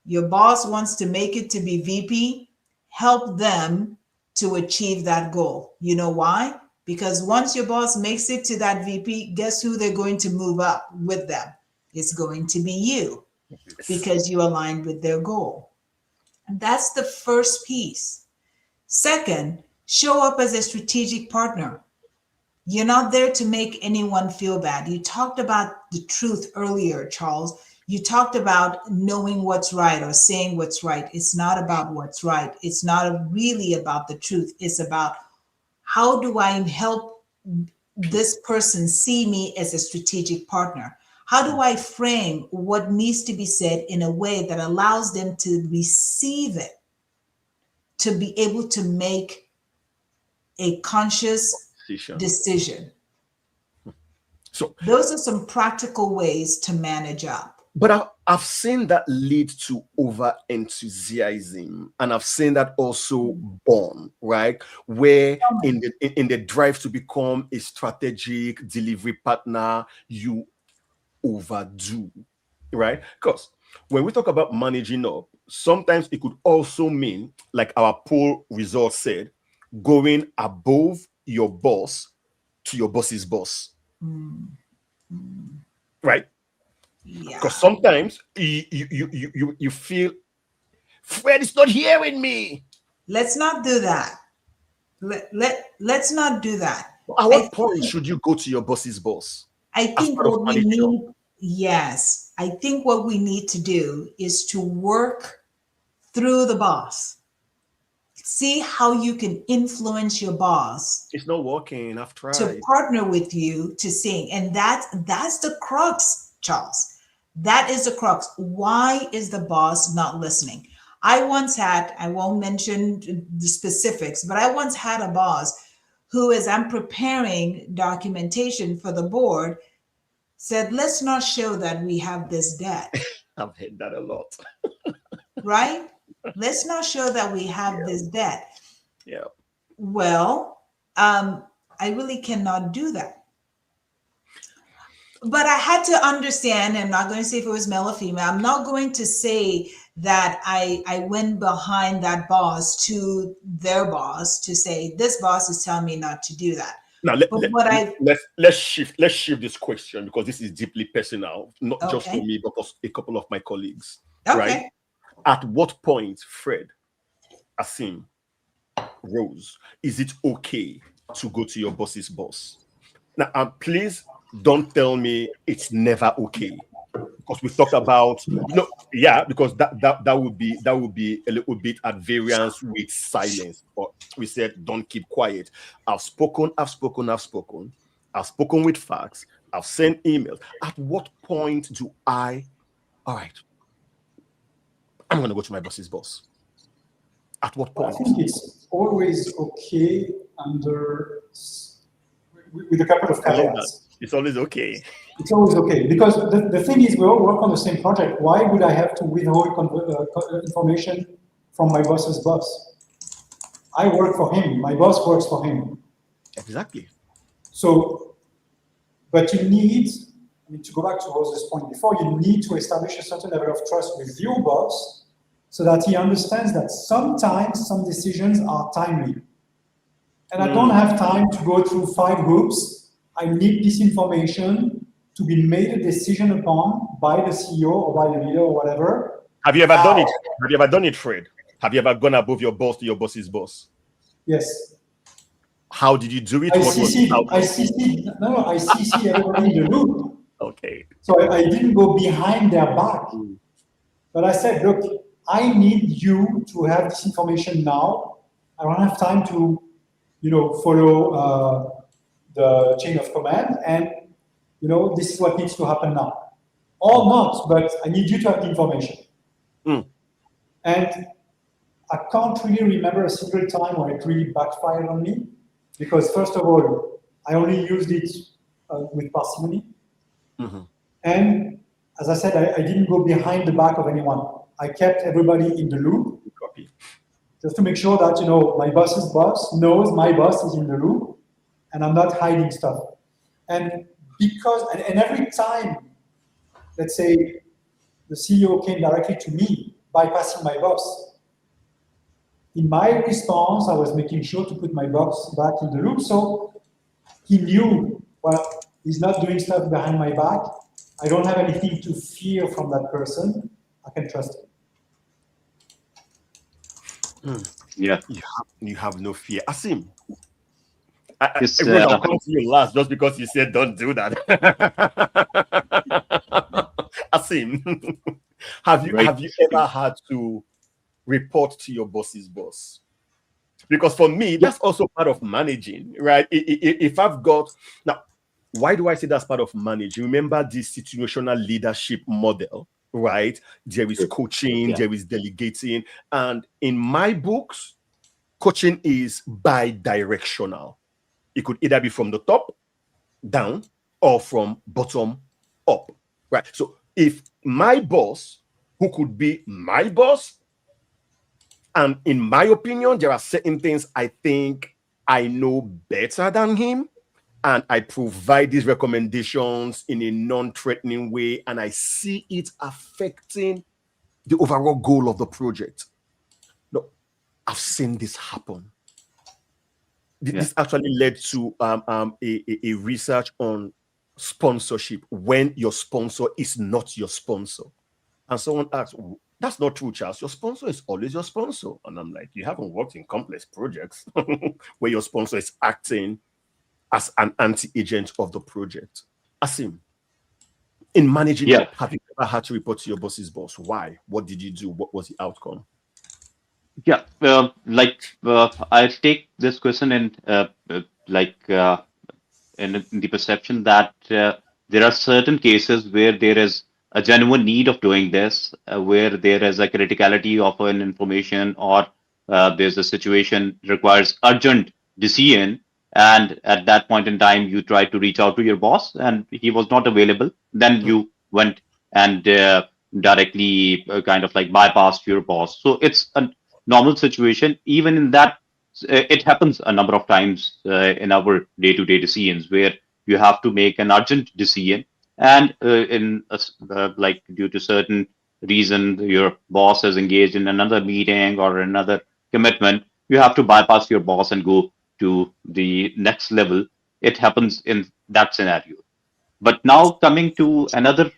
S4: Your boss wants to make it to be VP. Help them to achieve that goal. You know why? Because once your boss makes it to that VP, guess who they're going to move up with them? It's going to be you, because you aligned with their goal. And that's the first piece. Second, show up as a strategic partner. You're not there to make anyone feel bad. You talked about the truth earlier, Charles. You talked about knowing what's right or saying what's right. It's not about what's right. It's not really about the truth. It's about, how do I help this person see me as a strategic partner? How do I frame what needs to be said in a way that allows them to receive it, to be able to make a conscious decision?
S1: So
S4: those are some practical ways to manage up.
S1: But I've seen that lead to over enthusiasm, and I've seen that also born, right? Where in the drive to become a strategic delivery partner, you overdo, right? Because when we talk about managing up, sometimes it could also mean, like our poll result said, going above your boss to your boss's boss, right?
S4: Yeah.
S1: Because sometimes you feel Fred is not hearing me.
S4: Let's not do that. Let's not do that.
S1: At what point should you go to your boss's boss?
S4: I
S1: as
S4: think
S1: part of
S4: what we
S1: managing up?
S4: need, yes, I think what we need to do is to work through the boss. See how you can influence your boss
S1: It's not working. I've
S4: to
S1: tried.
S4: partner with you to sing. And that's the crux, Charles. That is the crux. Why is the boss not listening? I won't mention the specifics, but I once had a boss who, as I'm preparing documentation for the board, said, let's not show that we have this debt,
S1: I've heard that a lot.
S4: right? Let's not show that we have this debt.
S1: Yeah.
S4: Well, I really cannot do that. But I had to understand, I'm not going to say if it was male or female, I'm not going to say that I went behind that boss to their boss to say, this boss is telling me not to do that.
S1: Now let's shift this question, because this is deeply personal, not just for me, but for a couple of my colleagues.
S4: Okay.
S1: Right? At what point, Fred, Asim, Rose, is it okay to go to your boss's boss? Now, please don't tell me it's never okay, because we talked about because that would be a little bit at variance with silence. But we said don't keep quiet. I've spoken with facts. I've sent emails. At what point do all right, I'm going to go to my boss's boss? At what point?
S2: I think it's always okay with a couple of caveats.
S1: It's always okay.
S2: It's always okay, because the thing is, we all work on the same project. Why would I have to withhold information from my boss's boss? I work for him. My boss works for him.
S1: Exactly.
S2: So, but you need, to go back to Rose's point before, you need to establish a certain level of trust with your boss so that he understands that sometimes some decisions are timely. And I don't have time to go through 5 hoops. I need this information to be made a decision upon by the CEO or by the leader or whatever.
S1: Have you ever done it? Have you ever done it, Fred? Have you ever gone above your boss to your boss's boss?
S2: Yes.
S1: How did you do it?
S2: I CC'd everybody in the loop.
S1: Okay.
S2: So I didn't go behind their back. But I said, look, I need you to have this information now. I don't have time to, follow the chain of command, and this is what needs to happen now, or not. But I need you to have the information. And I can't really remember a single time where it really backfired on me, because first of all, I only used it with parsimony, and as I said, I didn't go behind the back of anyone. I kept everybody in the loop, just to make sure that my boss's boss knows my boss is in the loop. And I'm not hiding stuff. And and every time, let's say, the CEO came directly to me, bypassing my boss, in my response, I was making sure to put my boss back in the loop. So he knew, well, he's not doing stuff behind my back. I don't have anything to fear from that person. I can trust him.
S3: Yeah.
S1: You have no fear. Asim.
S3: I'll
S1: come to you last just because you said don't do that. Asim, have you ever had to report to your boss's boss? Because for me, that's also part of managing, right? If I've got now, why do I say that's part of managing? Remember this situational leadership model, right? There is coaching, there is delegating, and in my books, coaching is bi-directional. It could either be from the top down or from bottom up, right? So if my boss, who could be my boss, and in my opinion, there are certain things I think I know better than him, and I provide these recommendations in a non-threatening way, and I see it affecting the overall goal of the project. No, I've seen this happen. This actually led to a research on sponsorship when your sponsor is not your sponsor. And someone asked, that's not true, Charles. Your sponsor is always your sponsor. And I'm like, you haven't worked in complex projects where your sponsor is acting as an anti-agent of the project. Asim, in managing up, have you ever had to report to your boss's boss? Why? What did you do? What was the outcome?
S3: Yeah, I take this question in the perception that there are certain cases where there is a genuine need of doing this, where there is a criticality of an information, or there's a situation requires urgent decision, and at that point in time you try to reach out to your boss and he was not available. Then you went and directly kind of like bypassed your boss. So it's a normal situation. Even in that, it happens a number of times in our day-to-day decisions where you have to make an urgent decision, and like due to certain reason your boss is engaged in another meeting or another commitment, you have to bypass your boss and go to the next level. It happens in that scenario. But now coming to another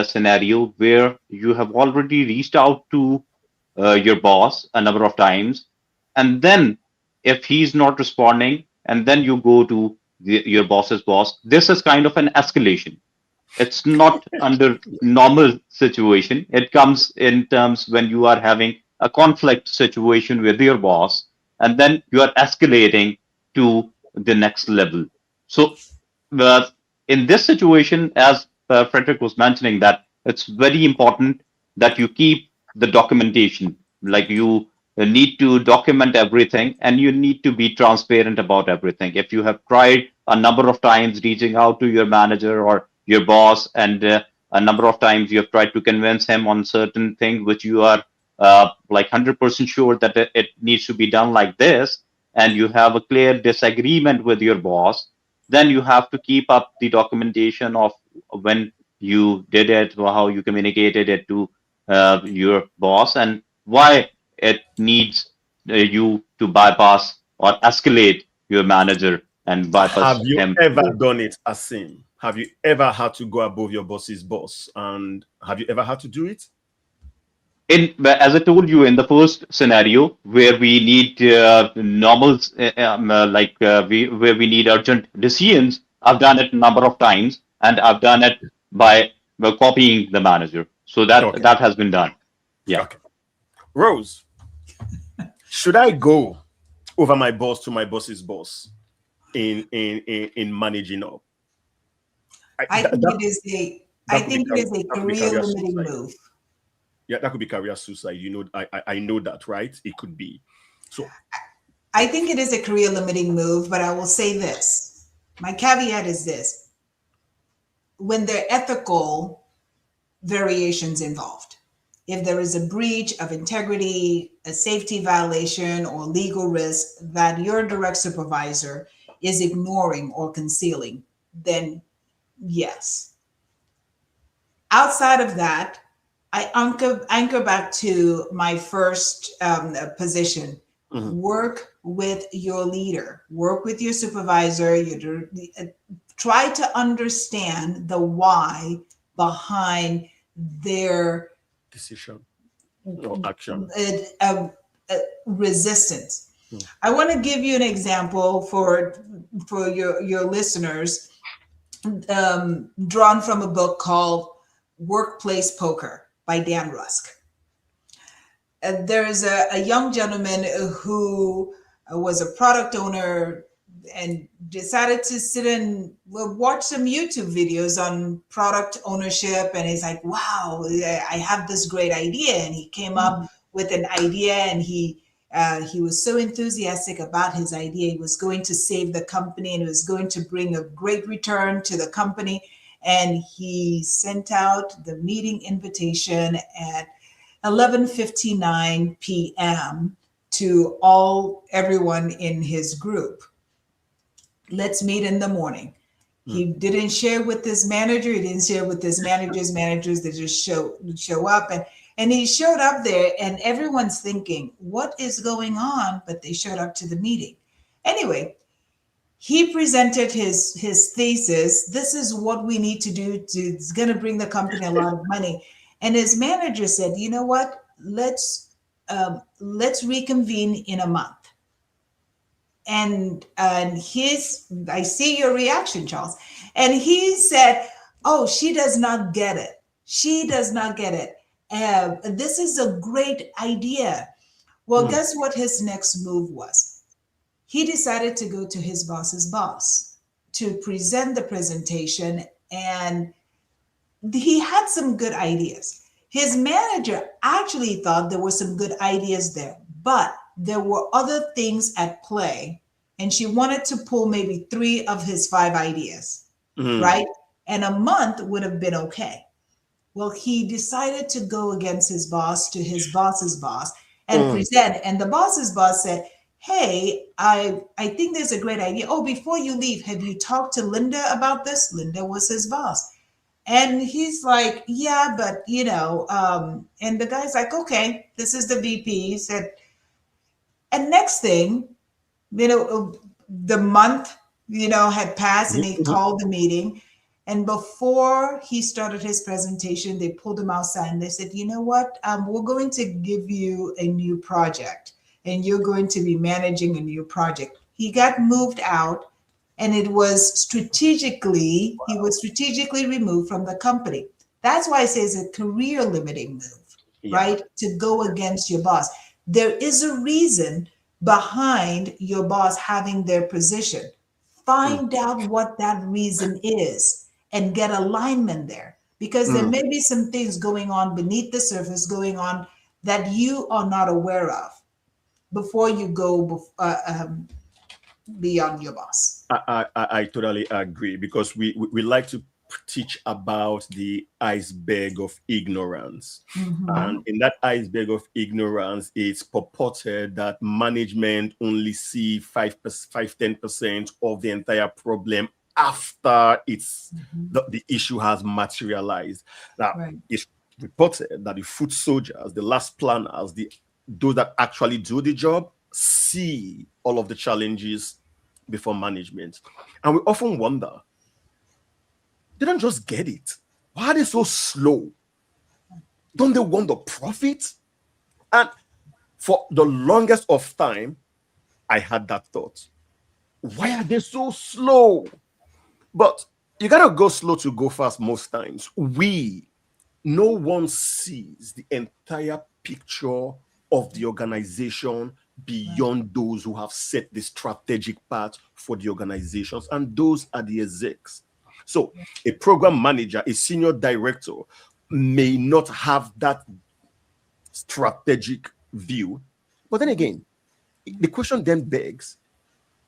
S3: scenario where you have already reached out to your boss a number of times, and then if he's not responding, and then you go to your boss's boss, this is kind of an escalation. It's not under normal situation. It comes in terms when you are having a conflict situation with your boss, and then you are escalating to the next level. So uh, in this situation, as Frederick was mentioning, that it's very important that you keep the documentation. Like you need to document everything, and you need to be transparent about everything. If you have tried a number of times reaching out to your manager or your boss, and a number of times you have tried to convince him on certain things which you are like 100% sure that it needs to be done like this, and you have a clear disagreement with your boss, then you have to keep up the documentation of when you did it, or how you communicated it to your boss, and why it needs you to bypass or escalate your manager and
S1: Have
S3: bypass
S1: you
S3: him.
S1: ever done it, Asim? Have you ever had to go above your boss's boss? And have you ever had to do it?
S3: As I told you in the first scenario, where we need normals, where we need urgent decisions, I've done it a number of times, and I've done it by copying the manager. So
S1: Okay.
S3: that has been done. Yeah.
S1: Okay. Rose, should I go over my boss to my boss's boss in managing up?
S4: I think it is a career limiting move.
S1: Yeah, that could be career suicide. You know, I know that, right? It could be. So
S4: I think it is a career limiting move, but I will say this. My caveat is this. When there are ethical variations involved, if there is a breach of integrity, a safety violation, or legal risk that your direct supervisor is ignoring or concealing, then yes. Outside of that, I anchor back to my first position.
S1: mm-hmm.
S4: Work with your leader, work with your supervisor. Try to understand the why behind their
S1: decision or action,
S4: resistance. I want to give you an example for your listeners, drawn from a book called Workplace Poker by Dan Rusk. There's a young gentleman who was a product owner and decided to sit and watch some YouTube videos on product ownership. And he's like, wow, I have this great idea. And he came up with an idea, and he was so enthusiastic about his idea. He was going to save the company, and it was going to bring a great return to the company. and he sent out the meeting invitation at 11:59 p.m. to everyone in his group. Let's meet in the morning. He didn't share with his manager. He didn't share with his managers. They just show up, and he showed up there, and everyone's thinking, "What is going on?" But they showed up to the meeting. Anyway, he presented his thesis. This is what we need to do. It's going to bring the company a lot of money. And his manager said, "You know what? Let's reconvene in a month." And I see your reaction, Charles. And he said, "Oh, she does not get it. She does not get it. This is a great idea." Well, guess what his next move was? He decided to go to his boss's boss to present the presentation, and he had some good ideas. His manager actually thought there were some good ideas there, but there were other things at play, and she wanted to pull maybe 3 of his 5 ideas, right? And a month would have been okay. Well, he decided to go against his boss to his boss's boss and present. And the boss's boss said, "Hey, I think there's a great idea. Oh, before you leave, have you talked to Linda about this?" Linda was his boss. And he's like, "Yeah, but and the guy's like, "Okay, this is the VP." He said, and next thing, the month, had passed, and he called the meeting. And before he started his presentation, they pulled him outside and they said, "You know what? We're going to give you a new project, and you're going to be managing a new project." He got moved out, and he was strategically removed from the company. That's why I say it's a career limiting move, right? To go against your boss. There is a reason behind your boss having their position. Find out what that reason is and get alignment there, because there may be some things going on beneath the surface going on that you are not aware of before you go beyond your boss.
S1: I totally agree, because we like to teach about the iceberg of ignorance. And in that iceberg of ignorance, it's purported that management only see 10% of the entire problem after the issue has materialized. Now, it's reported that the foot soldiers, the last planners, those that actually do the job, see all of the challenges before management. And we often wonder, they don't just get it. Why are they so slow? Don't they want the profit? And for the longest of time, I had that thought. Why are they so slow? But you gotta go slow to go fast most times. No one sees the entire picture of the organization beyond those who have set the strategic path for the organizations, and those are the execs. So a program manager, a senior director may not have that strategic view. But then again, the question then begs,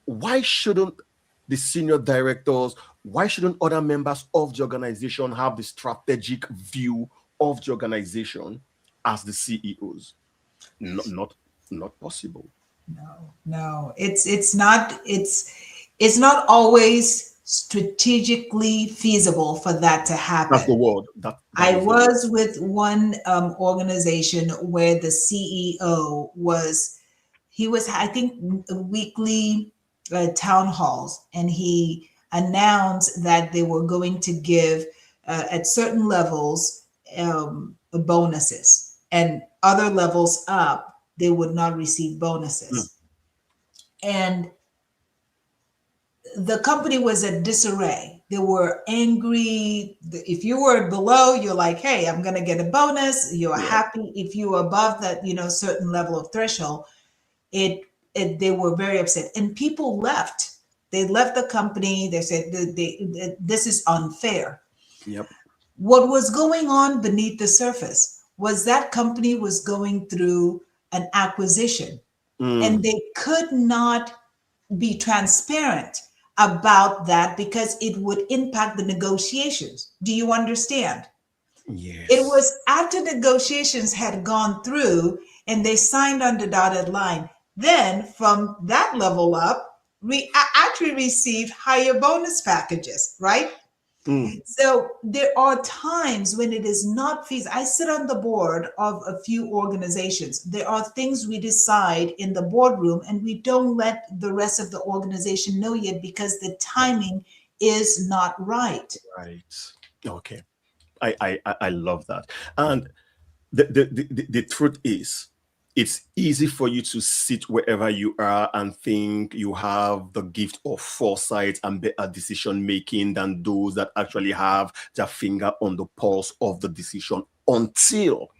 S1: why shouldn't the senior directors, why shouldn't other members of the organization have the strategic view of the organization as the CEOs? Not possible.
S4: No, it's not always strategically feasible for that to happen.
S1: That's the word.
S4: I was with one organization where the CEO was I think weekly town halls, and he announced that they were going to give at certain levels bonuses, and other levels up they would not receive bonuses. And the company was at disarray. They were angry. If you were below, you're like, "Hey, I'm going to get a bonus." You're happy. If you were above that, certain level of threshold, they were very upset. And people left. They left the company. They said, "This is unfair."
S1: Yep.
S4: What was going on beneath the surface was that company was going through an acquisition, and they could not be transparent about that because it would impact the negotiations. Do you understand?
S1: Yes.
S4: It was after negotiations had gone through and they signed on the dotted line. Then from that level up, we actually received higher bonus packages, right? So there are times when it is not feasible. I sit on the board of a few organizations. There are things we decide in the boardroom and we don't let the rest of the organization know yet because the timing is not right.
S1: Right. Okay. I love that. And the truth is, it's easy for you to sit wherever you are and think you have the gift of foresight and better decision making than those that actually have their finger on the pulse of the decision until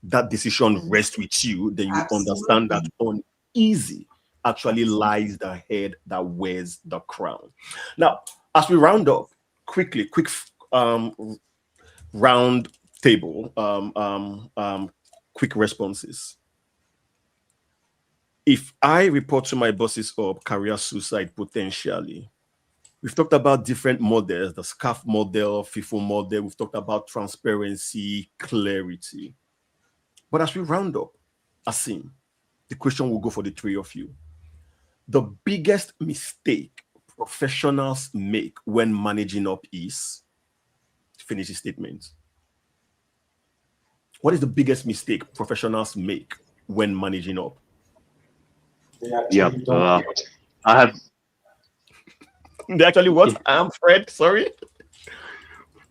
S1: that decision rests with you. Then you understand that uneasy actually lies the head that wears the crown. Now, as we round up, quick round table, quick responses. If I report to my bosses of career suicide potentially, we've talked about different models, the SCAF model, FIFO model. We've talked about transparency, clarity. But as we round up, Asim, the question will go for the three of you. The biggest mistake professionals make when managing up is, finish the statement. What is the biggest mistake professionals make when managing up?
S2: They
S3: Yeah,
S2: actually don't.
S3: I have.
S1: They actually what? I'm Fred. Sorry,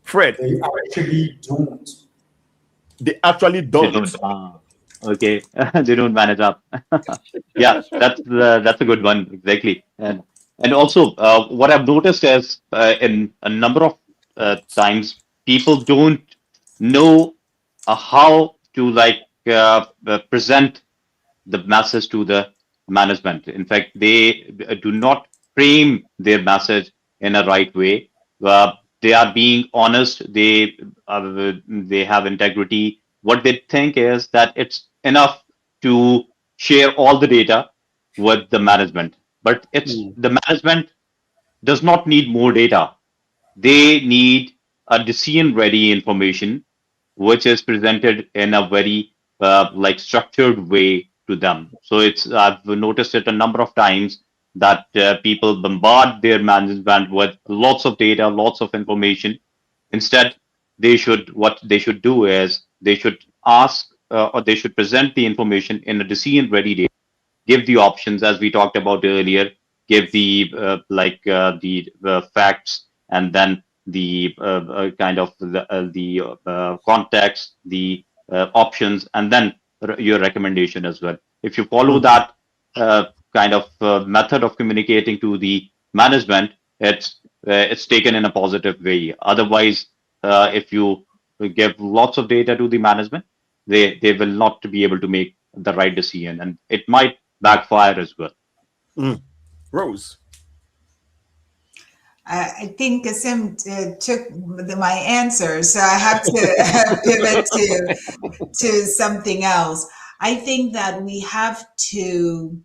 S1: Fred.
S2: They actually don't.
S1: They actually
S3: They
S1: don't.
S3: don't. Okay, they don't manage up. Yeah, that's a good one, exactly. And also, what I've noticed is in a number of times, people don't know how to present the message to the management. In fact, they do not frame their message in a right way. They are being honest. They have integrity. What they think is that it's enough to share all the data with the management, but it's the management does not need more data. They need a decision-ready information, which is presented in a very structured way to them. So it's I've noticed it a number of times that people bombard their management with lots of data, lots of information. Instead, what they should do is they should ask or they should present the information in a decision-ready way, give the options as we talked about earlier, give the facts, and then the kind of the context, the options, and then your recommendation as well. If you follow that kind of method of communicating to the management, it's taken in a positive way. Otherwise, if you give lots of data to the management, they will not be able to make the right decision, and it might backfire as well.
S1: Rose.
S4: I think Kasim took my answer, so I have to pivot to something else. I think that we have to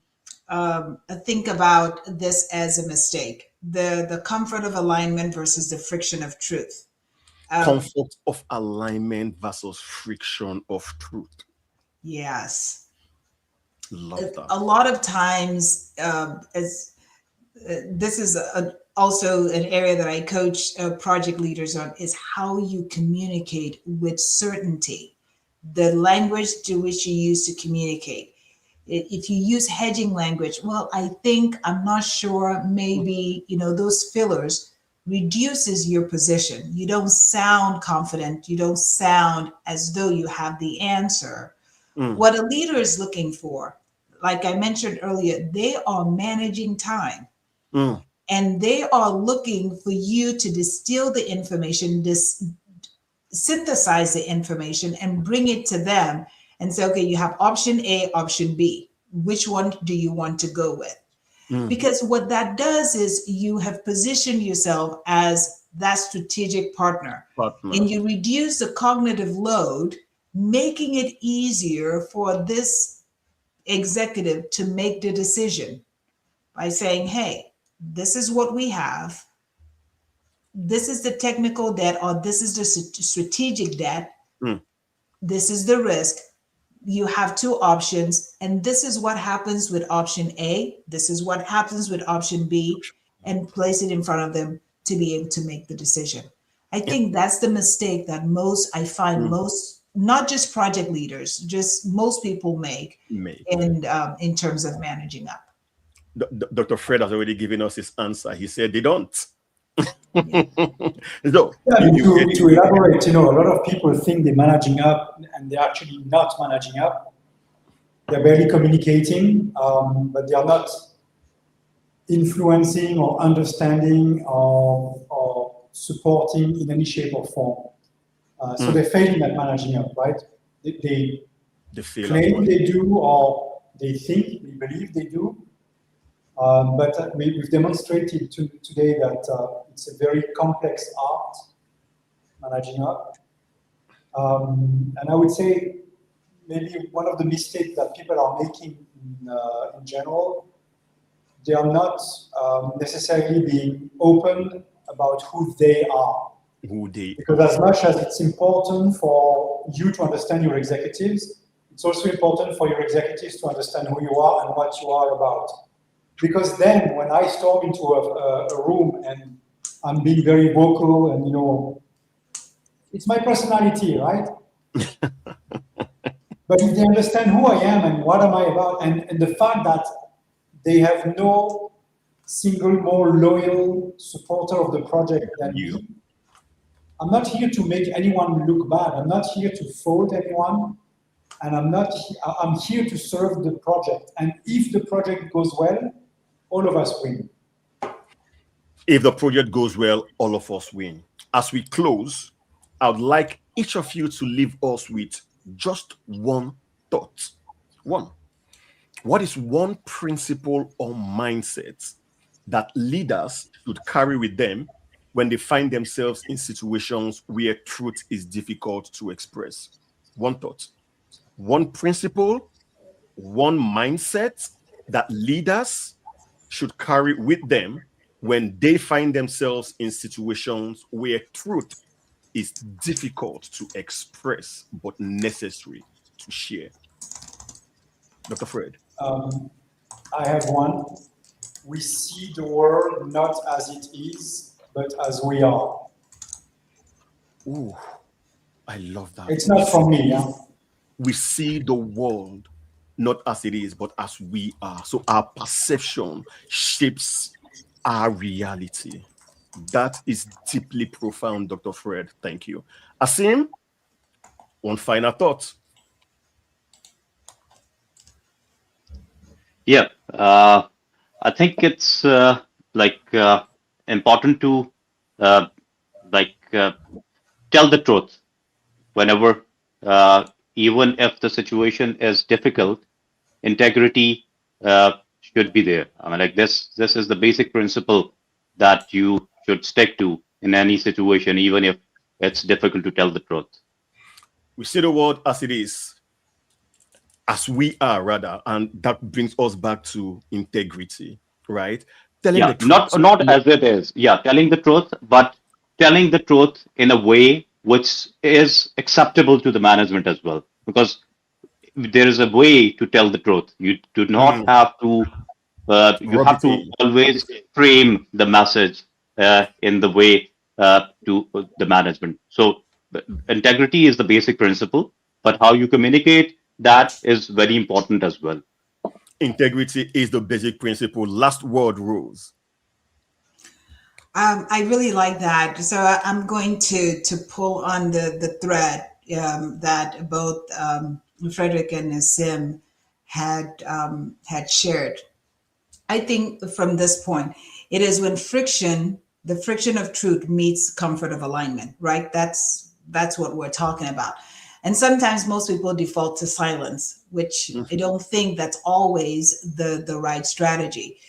S4: think about this as a mistake: the comfort of alignment versus the friction of truth.
S1: Comfort of alignment versus friction of truth.
S4: Yes.
S1: Love that.
S4: A lot of times, as this is also an area that I coach project leaders on, is how you communicate with certainty, the language to which you use to communicate. If you use hedging language, well, I think, I'm not sure, maybe, those fillers reduces your position. You don't sound confident. You don't sound as though you have the answer. What a leader is looking for, like I mentioned earlier, they are managing time. And they are looking for you to distill the information, synthesize the information, and bring it to them and say, okay, you have option A, option B. Which one do you want to go with? Because what that does is you have positioned yourself as that strategic partner. And you reduce the cognitive load, making it easier for this executive to make the decision by saying, hey, this is what we have. This is the technical debt, or this is the strategic debt. This is the risk. You have two options, and this is what happens with option A. This is what happens with option B, and place it in front of them to be able to make the decision. I think that's the mistake that I find most, not just project leaders, just most people make. In terms of managing up.
S1: Dr. Fred has already given us his answer. He said they don't.
S2: Yeah. To elaborate, a lot of people think they're managing up, and they're actually not managing up. They're barely communicating, but they are not influencing or understanding or supporting in any shape or form. So they're failing at managing up, right? They claim they do, or they think, they believe they do. But we've demonstrated today that it's a very complex art, managing up. And I would say maybe one of the mistakes that people are making in general, they are not necessarily being open about who they are. Because as much as it's important for you to understand your executives, it's also important for your executives to understand who you are and what you are about. Because then when I storm into a room and I'm being very vocal and, it's my personality, right? But if they understand who I am and what am I about, and the fact that they have no single more loyal supporter of the project than me, I'm not here to make anyone look bad. I'm not here to fault anyone. And I'm here to serve the project. And if the project goes well, all of us win.
S1: If the project goes well, all of us win. As we close, I would like each of you to leave us with just one thought. One. What is one principle or mindset that leaders should carry with them when they find themselves in situations where truth is difficult to express? One thought. One principle, one mindset that leaders should carry with them when they find themselves in situations where truth is difficult to express but necessary to share. Dr. Fred.
S2: I have one. We see the world not as it is, but as we are.
S1: Ooh, I love that.
S2: It's not from me, yeah?
S1: We see the world not as it is, but as we are. So our perception shapes our reality. That is deeply profound, Dr. Fred. Thank you. Asim, one final thought.
S3: Yeah, I think it's important to tell the truth whenever, even if the situation is difficult. Integrity should be there. I mean, like this is the basic principle that you should stick to in any situation, even if it's difficult to tell the truth.
S1: We see the world as it is, as we are, rather, and that brings us back to integrity, right? Telling the truth.
S3: Not as it is. Yeah, telling the truth, but telling the truth in a way which is acceptable to the management as well. Because there is a way to tell the truth. You do not have to. You have to always frame the message in the way to the management. So integrity is the basic principle, but how you communicate, that is very important as well.
S1: Integrity is the basic principle. Last word, Rose.
S4: I really like that. So I'm going to pull on the thread that both Frederick and Asim had shared. I think from this point, it is when the friction of truth meets comfort of alignment, right? That's what we're talking about. And sometimes most people default to silence, which I don't think that's always the right strategy.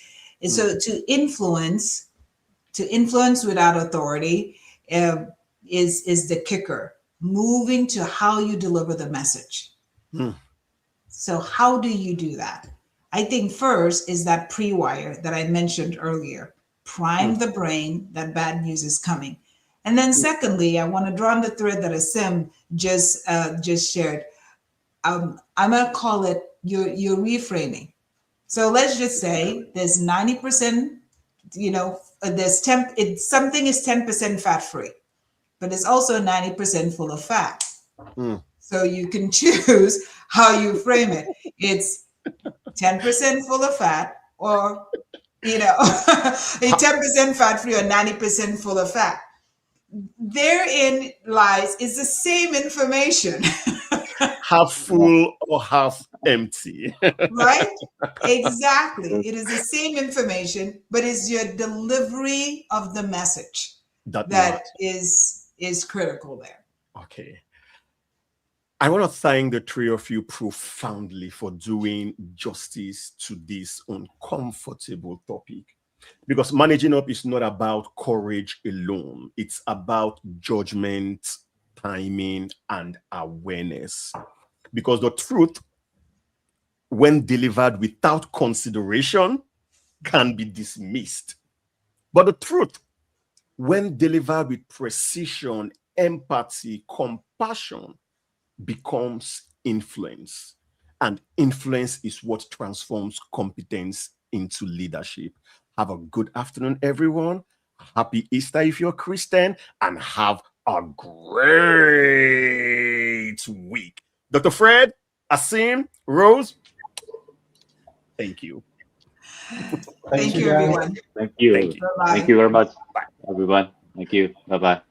S4: And so to influence without authority is the kicker. Moving to how you deliver the message. So how do you do that? I think first is that pre-wire that I mentioned earlier. prime the brain that bad news is coming. And then secondly, I want to draw on the thread that Asim just shared. I'm going to call it your reframing. So let's just say there's 90%, there's something is 10% fat free, but it's also 90% full of fat. So you can choose how you frame it. It's 10% full of fat, or 10% fat free, or 90% full of fat. Therein lies is the same information.
S1: Half full or half empty.
S4: Right? Exactly. It is the same information, but it's your delivery of the message that is critical there.
S1: Okay. I want to thank the three of you profoundly for doing justice to this uncomfortable topic. Because managing up is not about courage alone. It's about judgment, timing, and awareness. Because the truth, when delivered without consideration, can be dismissed. But the truth, when delivered with precision, empathy, compassion, becomes influence. And influence is what transforms competence into leadership. Have a good afternoon, everyone. Happy Easter if you're Christian, and have a great week. Dr. Fred, Asim, Rose, thank you.
S4: Thank you, everyone.
S3: Thank you.
S4: Bye-bye.
S3: Thank you very much, everyone. Thank you. Bye-bye.